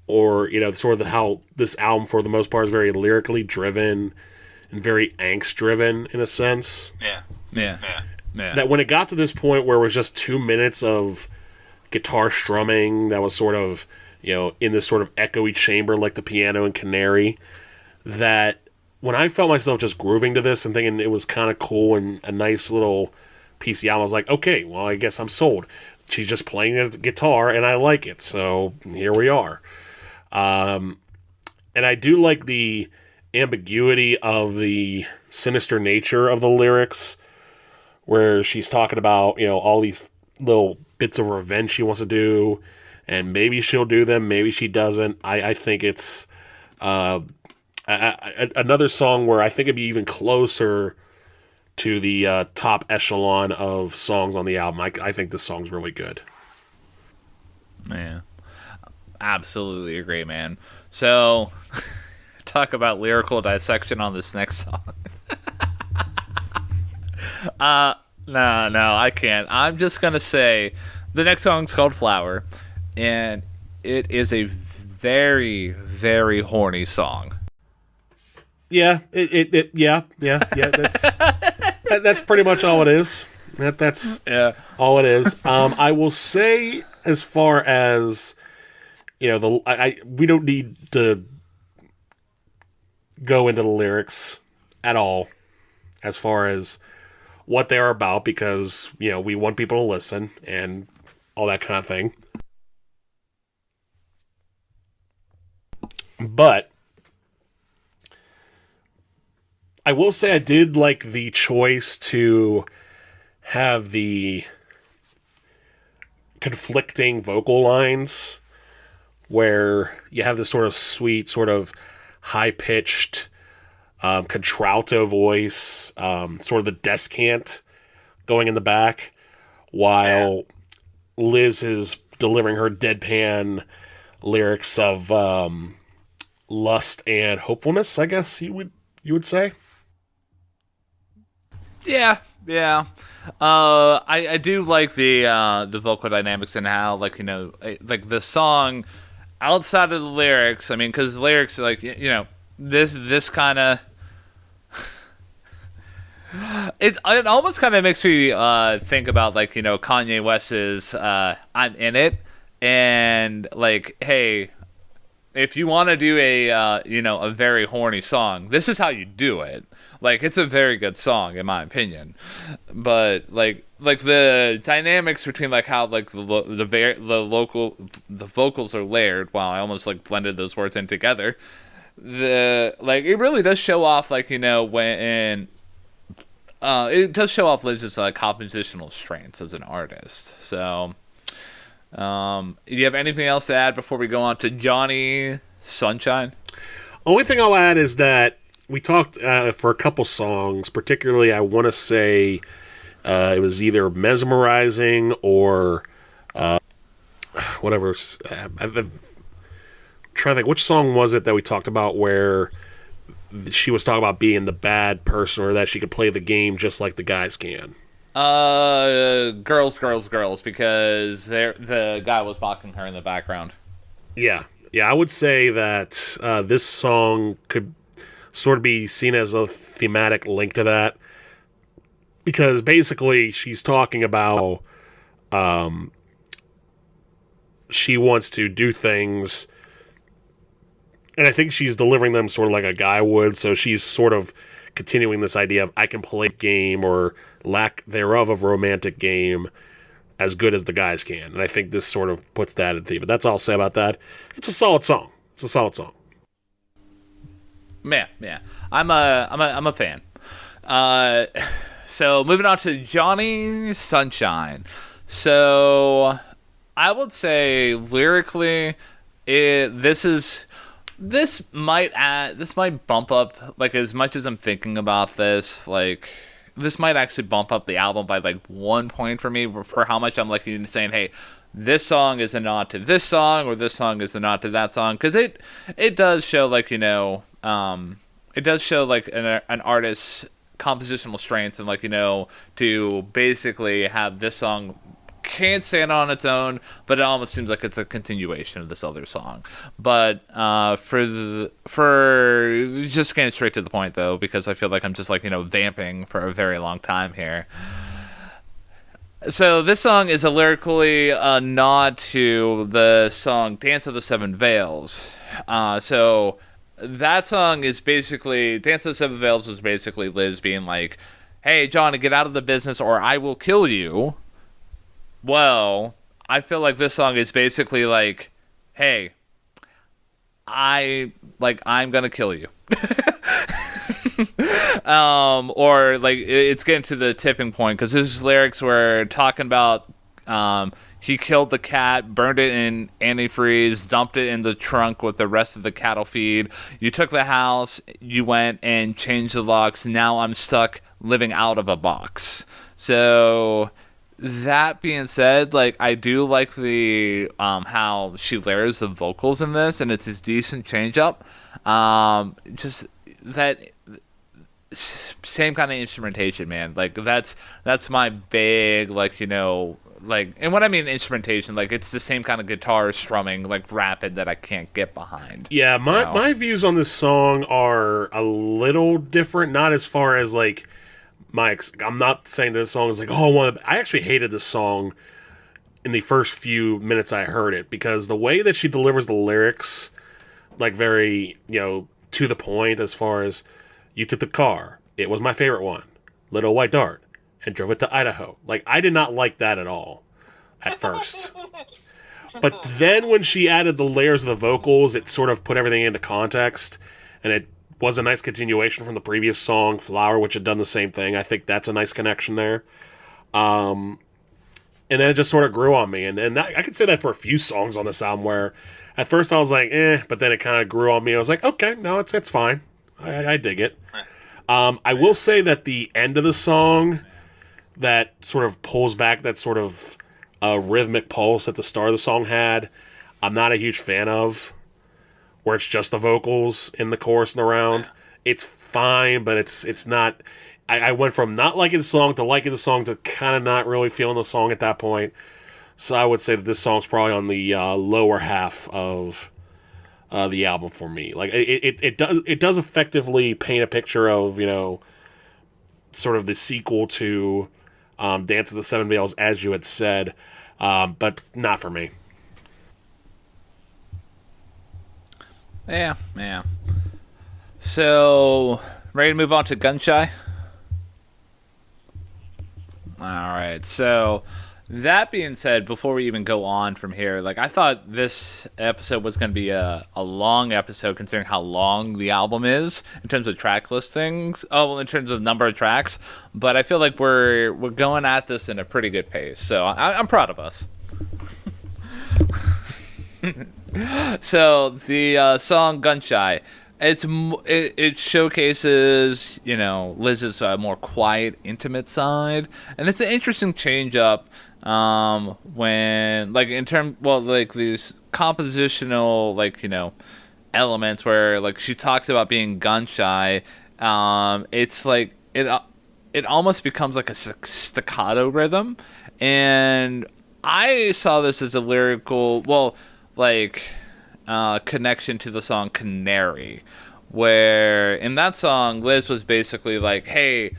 Speaker 2: or sort of how this album for the most part is very lyrically driven and very angst driven in a sense.
Speaker 1: Yeah.
Speaker 2: That when it got to this point where it was just 2 minutes of guitar strumming that was sort of in this sort of echoey chamber like the piano in Canary, that when I felt myself just grooving to this and thinking it was kind of cool and a nice little piece of the album, I was like, okay, well, I guess I'm sold. She's just playing the guitar and I like it, so here we are. And I do like the ambiguity of the sinister nature of the lyrics, where she's talking about, all these little bits of revenge she wants to do, and maybe she'll do them, maybe she doesn't. I think it's another song where I think it'd be even closer to the top echelon of songs on the album. I think this song's really good.
Speaker 1: Man, absolutely agree, man. So, talk about lyrical dissection on this next song. No, I can't. I'm just gonna say the next song's called Flower, and it is a very, very horny song.
Speaker 2: Yeah, yeah. That's pretty much all it is. That's all it is. I will say, as far as we don't need to go into the lyrics at all, as far as what they are about, because we want people to listen and all that kind of thing. But I will say I did like the choice to have the conflicting vocal lines, where you have this sort of sweet, sort of high-pitched contralto voice, sort of the descant going in the back, while Liz is delivering her deadpan lyrics of lust and hopefulness, I guess you would say.
Speaker 1: Yeah. I do like the vocal dynamics and how, like the song outside of the lyrics. I mean, because lyrics, this kind of it almost kind of makes me think about Kanye West's "I'm in It," and hey, if you want to do a very horny song, this is how you do it. It's a very good song in my opinion, but the dynamics between how the vocals are layered. Wow, I almost blended those words in together. It really does show off when it does show off Liz's compositional strengths as an artist. So, do you have anything else to add before we go on to Johnny Sunshine?
Speaker 2: Only thing I'll add is that we talked for a couple songs, particularly I want to say it was either Mesmerizing or whatever. I'm trying to think, which song was it that we talked about where she was talking about being the bad person, or that she could play the game just like the guys can?
Speaker 1: Girls, because the guy was mocking her in the background.
Speaker 2: Yeah, I would say that this song could sort of be seen as a thematic link to that, because basically she's talking about she wants to do things, and I think she's delivering them sort of like a guy would, so she's sort of continuing this idea of I can play game, or lack thereof of romantic game, as good as the guys can, and I think this sort of puts that in theme. But that's all I'll say about that. It's a solid song.
Speaker 1: Yeah. I'm a fan. So moving on to Johnny Sunshine. So I would say lyrically, this might bump up, as much as I'm thinking about this, this might actually bump up the album by 1 point for me, for how much I'm saying, hey, this song is a nod to this song, or this song is a nod to that song, because it does show it does show an artist's compositional strengths, and to basically have this song can't stand on its own, but it almost seems like it's a continuation of this other song. But for just getting straight to the point though, because I feel like I'm just vamping for a very long time here. So this song is a lyrically nod to the song "Dance of the Seven Veils." So that song is basically "Dance of the Seven Veils" was basically Liz being like, "Hey, John, get out of the business, or I will kill you." Well, I feel like this song is basically like, "Hey, I'm gonna kill you." Or like it's getting to the tipping point because his lyrics were talking about he killed the cat, burned it in antifreeze, dumped it in the trunk with the rest of the cattle feed. You took the house, you went and changed the locks. Now I'm stuck living out of a box. So that being said, like I do like the how she layers the vocals in this, and it's a decent change up. Just that same kind of instrumentation, man. Like that's my big like, and what I mean instrumentation, like it's the same kind of guitar strumming, like rapid that I can't get behind.
Speaker 2: Yeah, my views on this song are a little different. Not as far as like I'm not saying this song is like, oh, I actually hated this song in the first few minutes I heard it because the way that she delivers the lyrics, like very to the point as far as you took the car, it was my favorite one, little white dart, and drove it to Idaho. Like, I did not like that at all at first. But then when she added the layers of the vocals, it sort of put everything into context, and it was a nice continuation from the previous song, Flower, which had done the same thing. I think that's a nice connection there. And then it just sort of grew on me. And I could say that for a few songs on this album where at first I was like, but then it kind of grew on me. I was like, okay, no, it's fine. I dig it. I will say that the end of the song that sort of pulls back that sort of rhythmic pulse that the start of the song had, I'm not a huge fan of, where it's just the vocals in the chorus and around. It's fine, but it's not... I went from not liking the song to liking the song to kind of not really feeling the song at that point. So I would say that this song's probably on the lower half of the album for me. Like it does effectively paint a picture of sort of the sequel to Dance of the Seven Veils, as you had said, but not for me.
Speaker 1: Yeah. So ready to move on to Gunshy? Alright, so that being said, before we even go on from here, like I thought this episode was going to be a long episode considering how long the album is in terms of track listings. Oh, well, in terms of number of tracks, but I feel like we're going at this in a pretty good pace, so I'm proud of us. So the song Gunshy, it showcases Liz's more quiet, intimate side, and it's an interesting change up when like in term these compositional elements where like she talks about being gun shy. It's like it almost becomes like a staccato rhythm, and I saw this as a lyrical connection to the song Canary, where in that song Liz was basically like, hey,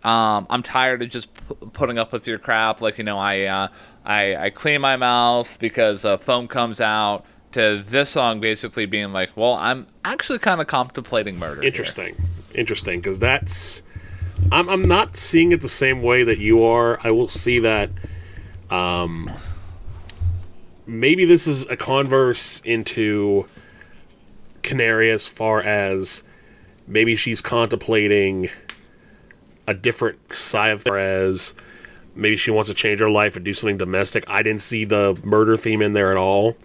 Speaker 1: I'm tired of just putting up with your crap, I clean my mouth because foam comes out, to this song basically being like, well, I'm actually kind of contemplating murder.
Speaker 2: Interesting because that's I'm not seeing it the same way that you are. I will see that maybe this is a converse into Canary as far as maybe she's contemplating a different side of as maybe she wants to change her life and do something domestic. I didn't see the murder theme in there at all.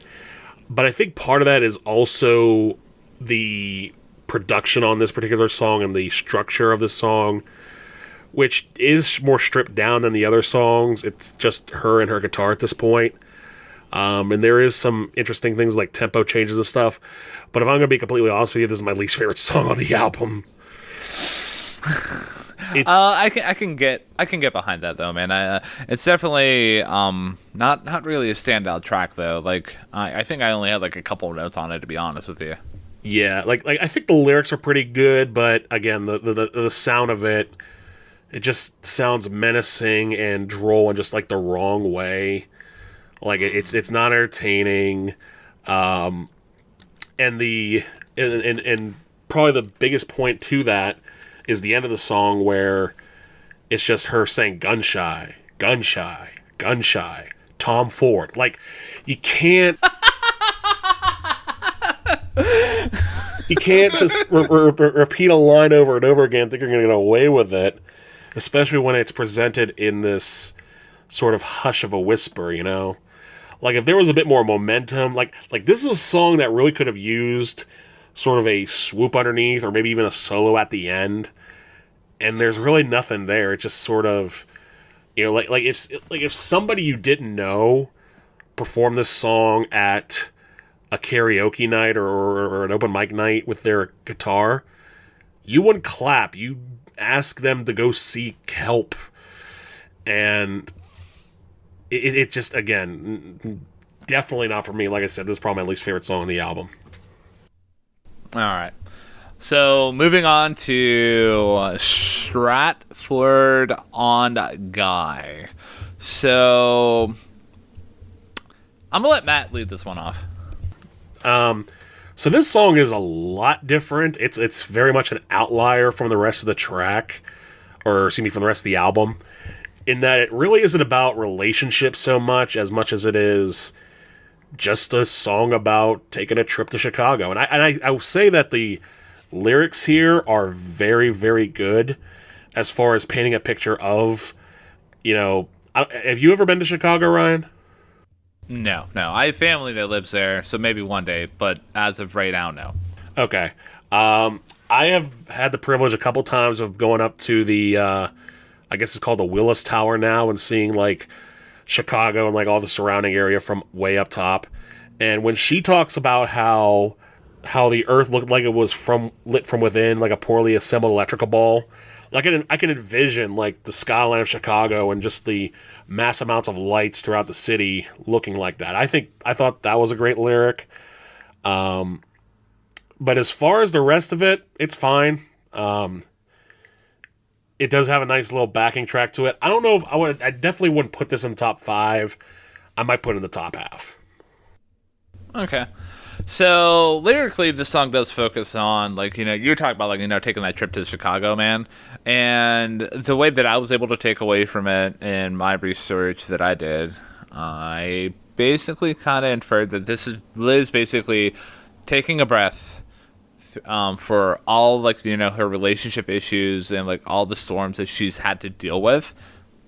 Speaker 2: But I think part of that is also the production on this particular song and the structure of the song, which is more stripped down than the other songs. It's just her and her guitar at this point. And there is some interesting things like tempo changes and stuff. But if I'm going to be completely honest with you, this is my least favorite song on the album.
Speaker 1: I can get behind that though, man. It's definitely not really a standout track though. Like I think I only had like a couple of notes on it, to be honest with you.
Speaker 2: Yeah, like I think the lyrics are pretty good, but again, the sound of it It just sounds menacing and droll in just like the wrong way. Like it's not entertaining. And the and probably the biggest point to that is the end of the song where it's just her saying gun shy, gun shy, gun shy, Tom Ford. Like you can't you can't just repeat a line over and over again, think you're going to get away with it, especially when it's presented in this sort of hush of a whisper, you know? Like if there was a bit more momentum, like this is a song that really could have used sort of a swoop underneath or maybe even a solo at the end. And there's really nothing there. It just sort of, you know, like if somebody you didn't know performed this song at a karaoke night or an open mic night with their guitar, you wouldn't clap. You ask them to go seek help. And it just, again, definitely not for me. Like I said, this is probably my least favorite song on the album.
Speaker 1: All right. So moving on to Stratford on Guy. So I'm gonna let Matt lead this one off.
Speaker 2: So this song is a lot different. It's very much an outlier from the rest of the track, or excuse me, from the rest of the album, in that it really isn't about relationships so much as it is just a song about taking a trip to Chicago. And I will say that the lyrics here are very, very good as far as painting a picture of, you know, have you ever been to Chicago, Ryan?
Speaker 1: No. I have family that lives there, so maybe one day, but as of right now, no.
Speaker 2: Okay. I have had the privilege a couple times of going up to the, I guess it's called the Willis Tower now, and seeing, like, Chicago and, like, all the surrounding area from way up top. And when she talks about how the earth looked like it was lit from within, like a poorly assembled electrical ball, like I can envision, like, the skyline of Chicago and just the mass amounts of lights throughout the city looking like that. I thought that was a great lyric. But as far as the rest of it, it's fine. It does have a nice little backing track to it. I don't know if I definitely wouldn't put this in the top 5. I might put it in the top half.
Speaker 1: Okay. So lyrically, this song does focus on, like, you know, you're talking about, like, you know, taking that trip to Chicago, man. And the way that I was able to take away from it in my research that I did, I basically kind of inferred that this is Liz basically taking a breath for all, like, you know, her relationship issues and, like, all the storms that she's had to deal with,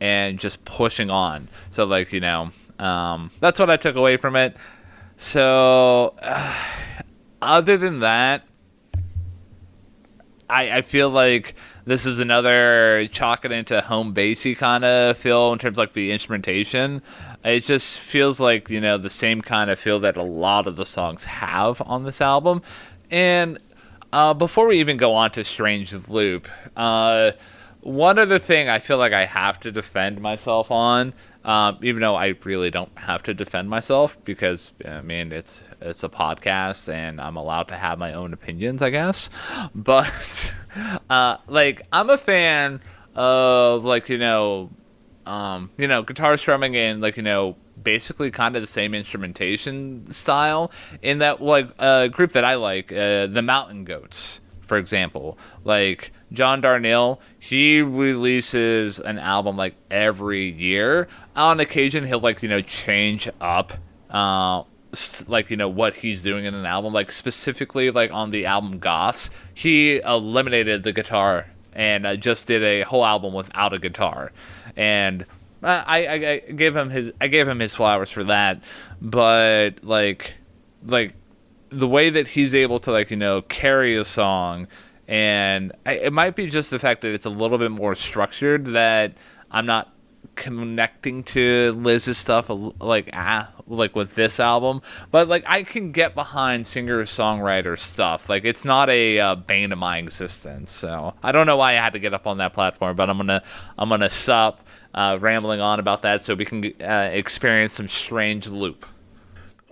Speaker 1: and just pushing on. So, like, you know, that's what I took away from it. So, other than that, I feel like this is another chalk it into home basey kind of feel in terms of, like, the instrumentation. It just feels like, you know, the same kind of feel that a lot of the songs have on this album. And before we even go on to Strange Loop, one other thing I feel like I have to defend myself on, even though I really don't have to defend myself because, I mean, it's a podcast and I'm allowed to have my own opinions, I guess. But, like, I'm a fan of, like, guitar strumming and, like, you know, basically kind of the same instrumentation style in that, like, a group that I like, the Mountain Goats, for example. Like, John Darnielle, he releases an album, like, every year. On occasion, he'll, like, you know, change up, like, you know, what he's doing in an album. Like, specifically, like, on the album Goths, he eliminated the guitar and just did a whole album without a guitar. And I gave him his flowers for that. But, like the way that he's able to, like, you know, carry a song, and it might be just the fact that it's a little bit more structured that I'm not connecting to Liz's stuff like with this album, but, like, I can get behind singer-songwriter stuff. Like, it's not a bane of my existence. So I don't know why I had to get up on that platform, but I'm gonna stop rambling on about that so we can experience some Strange Loop.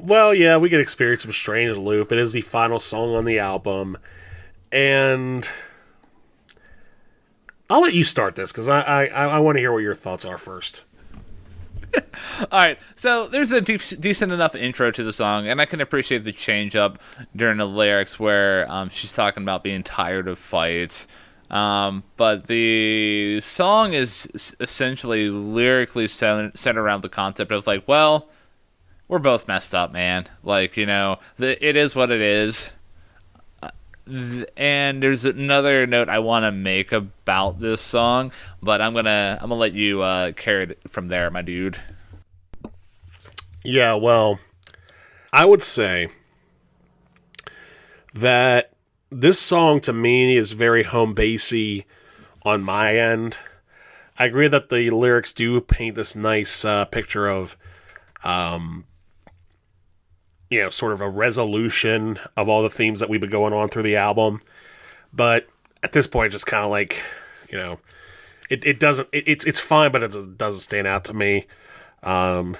Speaker 2: Well, yeah, we can experience some Strange Loop. It is the final song on the album. And I'll let you start this because I want to hear what your thoughts are first.
Speaker 1: All right, so there's a decent enough intro to the song, and I can appreciate the change up during the lyrics where she's talking about being tired of fights. But the song is essentially lyrically centered around the concept of like, well, we're both messed up, man. Like, you know, it is what it is. And there's another note I want to make about this song, but I'm gonna let you carry it from there, my dude.
Speaker 2: Yeah, well, I would say that this song to me is very home basey on my end. I agree that the lyrics do paint this nice picture of, sort of a resolution of all the themes that we've been going on through the album. But at this point, just kind of like, it doesn't. It's fine, but it doesn't stand out to me. I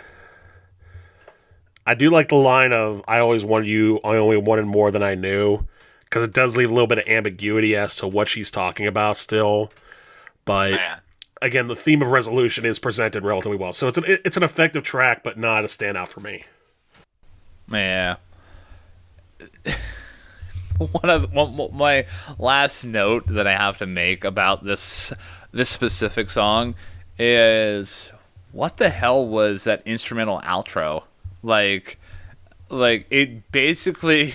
Speaker 2: do like the line of "I always wanted you. I only wanted more than I knew," because it does leave a little bit of ambiguity as to what she's talking about still. But again, the theme of resolution is presented relatively well, so it's an effective track, but not a standout for me.
Speaker 1: Yeah. My last note that I have to make about this specific song is, what the hell was that instrumental outro? Like it basically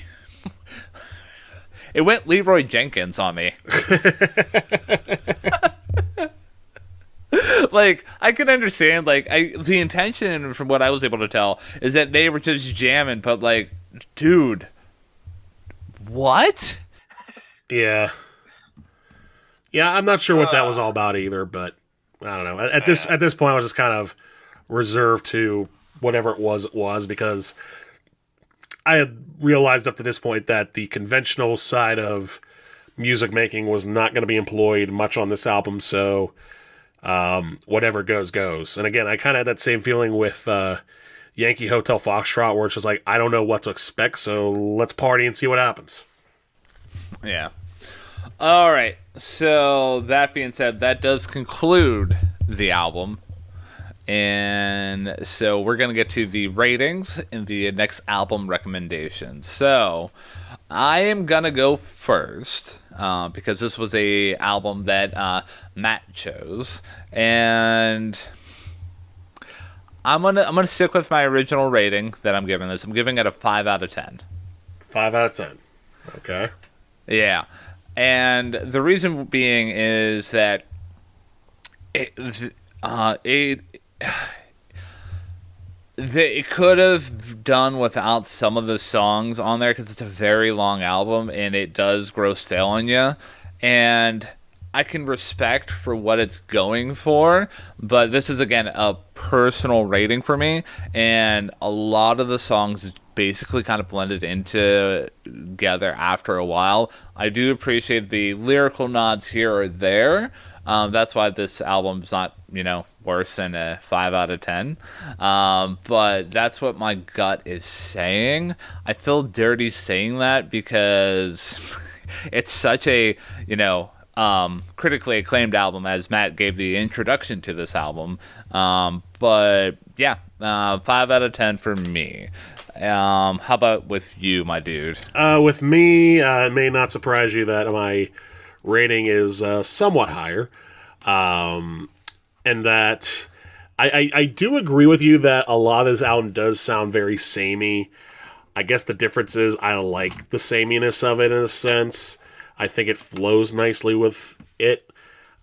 Speaker 1: it went Leroy Jenkins on me. Like, I can understand, like, the intention, from what I was able to tell, is that they were just jamming, but, like, dude, what?
Speaker 2: Yeah, I'm not sure what that was all about either, but I don't know. At this point, I was just kind of reserved to whatever it was, because I had realized up to this point that the conventional side of music making was not going to be employed much on this album, so whatever goes. And again, I kind of had that same feeling with Yankee Hotel Foxtrot, where it's just like, I don't know what to expect, so let's party and see what happens.
Speaker 1: Yeah. All right. So that being said, that does conclude the album. And so we're going to get to the ratings and the next album recommendations. So I am going to go first, because this was a album that Matt chose. And I'm gonna stick with my original rating that I'm giving this. I'm giving it a 5 out of 10.
Speaker 2: 5 out of 10. Okay.
Speaker 1: Yeah. And the reason being is that it could have done without some of the songs on there, because it's a very long album and it does grow stale on you. And I can respect for what it's going for, but this is, again, a personal rating for me, and a lot of the songs basically kind of blended into together after a while. I do appreciate the lyrical nods here or there. That's why this album's not, worse than a 5 out of 10. But that's what my gut is saying. I feel dirty saying that because it's such a, critically acclaimed album, as Matt gave the introduction to this album. But yeah, 5 out of 10 for me. How about with you, my dude?
Speaker 2: With me, it may not surprise you that my rating is somewhat higher. And that I do agree with you that a lot of this album does sound very samey. I guess the difference is I like the sameness of it in a sense. I think it flows nicely with it.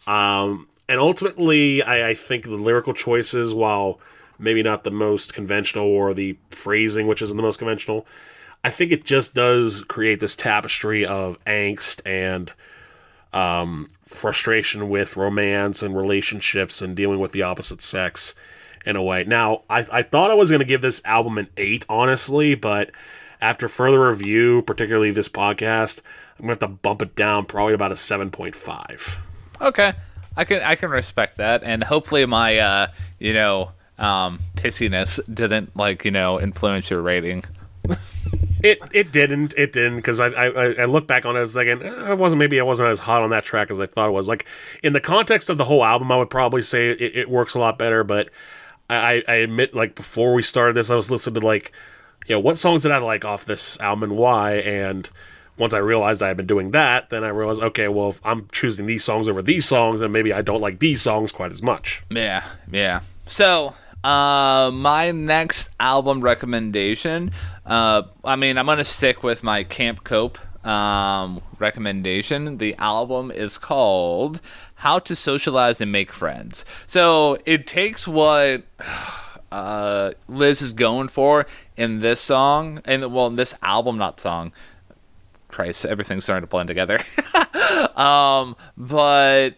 Speaker 2: And ultimately, I think the lyrical choices, while maybe not the most conventional, or the phrasing, which isn't the most conventional, I think it just does create this tapestry of angst and frustration with romance and relationships and dealing with the opposite sex in a way. Now, I thought I was going to give this album an 8, honestly, but after further review, particularly this podcast, I'm going to have to bump it down probably about a 7.5.
Speaker 1: Okay. I can respect that, and hopefully my pissiness didn't influence your rating.
Speaker 2: It didn't because I look back on it as thinking I wasn't as hot on that track as I thought it was. Like in the context of the whole album, I would probably say it works a lot better. But I admit, like before we started this, I was listening to like, what songs did I like off this album and why? And once I realized I had been doing that, then I realized, okay, well, if I'm choosing these songs over these songs, and maybe I don't like these songs quite as much.
Speaker 1: Yeah. So, my next album recommendation, I'm going to stick with my Camp Cope recommendation. The album is called How to Socialize and Make Friends. So, it takes what Liz is going for in this song, in this album, not song. Christ, everything's starting to blend together. But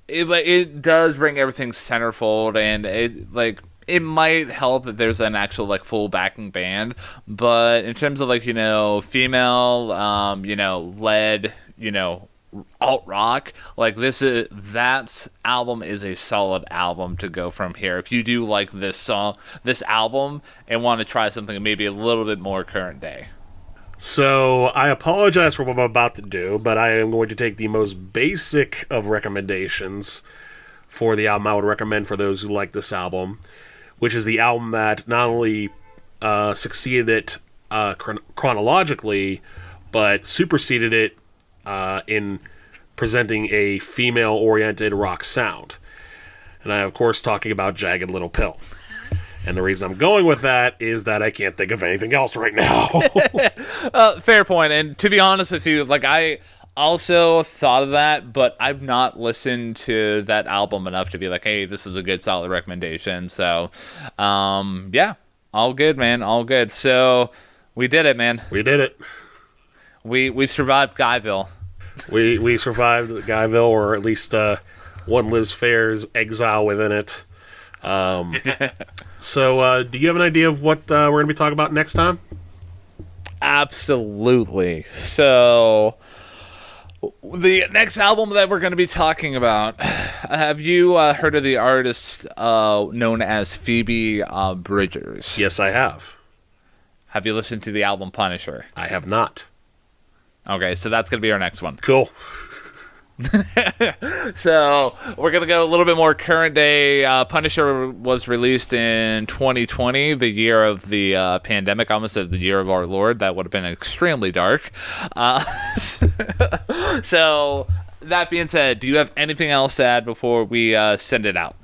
Speaker 1: it does bring everything centerfold, and it might help that there's an actual like full backing band. But in terms of like female, led, alt rock, like that album is a solid album to go from here. If you do like this album, and want to try something maybe a little bit more current day.
Speaker 2: So I apologize for what I'm about to do, but I am going to take the most basic of recommendations for the album I would recommend for those who like this album, which is the album that not only succeeded it chronologically, but superseded it in presenting a female-oriented rock sound. And I am, of course, talking about Jagged Little Pill. And the reason I'm going with that is that I can't think of anything else right now.
Speaker 1: Fair point. And to be honest with you, like I also thought of that, but I've not listened to that album enough to be like, hey, this is a good solid recommendation. So, yeah, all good, man. All good. So we did it, man.
Speaker 2: We did it.
Speaker 1: We survived Guyville.
Speaker 2: We survived Guyville, or at least one Liz Phair's Exile within it. So, do you have an idea of what we're going to be talking about next time?
Speaker 1: Absolutely. So, the next album that we're going to be talking about, have you heard of the artist known as Phoebe Bridgers?
Speaker 2: Yes, I have.
Speaker 1: Have you listened to the album Punisher?
Speaker 2: I have not.
Speaker 1: Okay, so that's going to be our next one.
Speaker 2: Cool.
Speaker 1: So we're gonna go a little bit more current day. Punisher was released in 2020, the year of the pandemic. I almost said the year of our Lord. That would have been extremely dark. So that being said, do you have anything else to add before we send it out?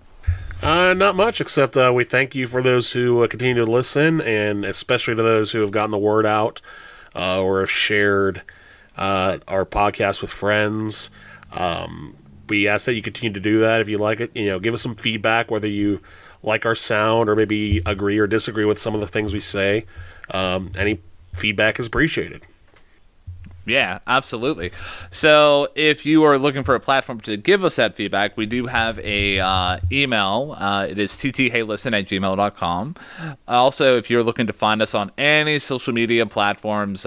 Speaker 2: Not much, except we thank you for those who continue to listen, and especially to those who have gotten the word out or have shared our podcast with friends. We ask that you continue to do that if you like it. Give us some feedback, whether you like our sound or maybe agree or disagree with some of the things we say. Any feedback is appreciated.
Speaker 1: Yeah, absolutely. So if you are looking for a platform to give us that feedback, we do have a email. It is ttheylisten@gmail.com. Also, if you're looking to find us on any social media platforms,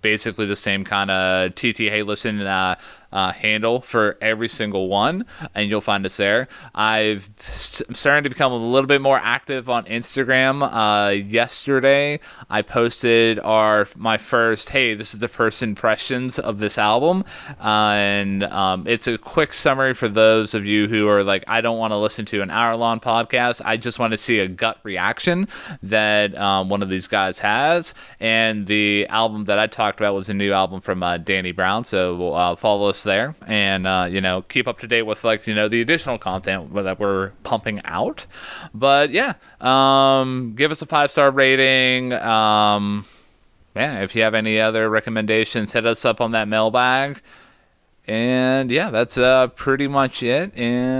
Speaker 1: basically the same kind of ttheylisten handle for every single one, and you'll find us there. I'm starting to become a little bit more active on Instagram. Yesterday, I posted my first, hey, this is the first impressions of this album, and it's a quick summary for those of you who are like, I don't want to listen to an hour-long podcast. I just want to see a gut reaction that one of these guys has, and the album that I talked about was a new album from Danny Brown, so follow us there, and keep up to date with the additional content that we're pumping out. But yeah, give us a 5-star rating. If you have any other recommendations, hit us up on that mailbag. And yeah, that's pretty much it. And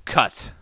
Speaker 1: cut.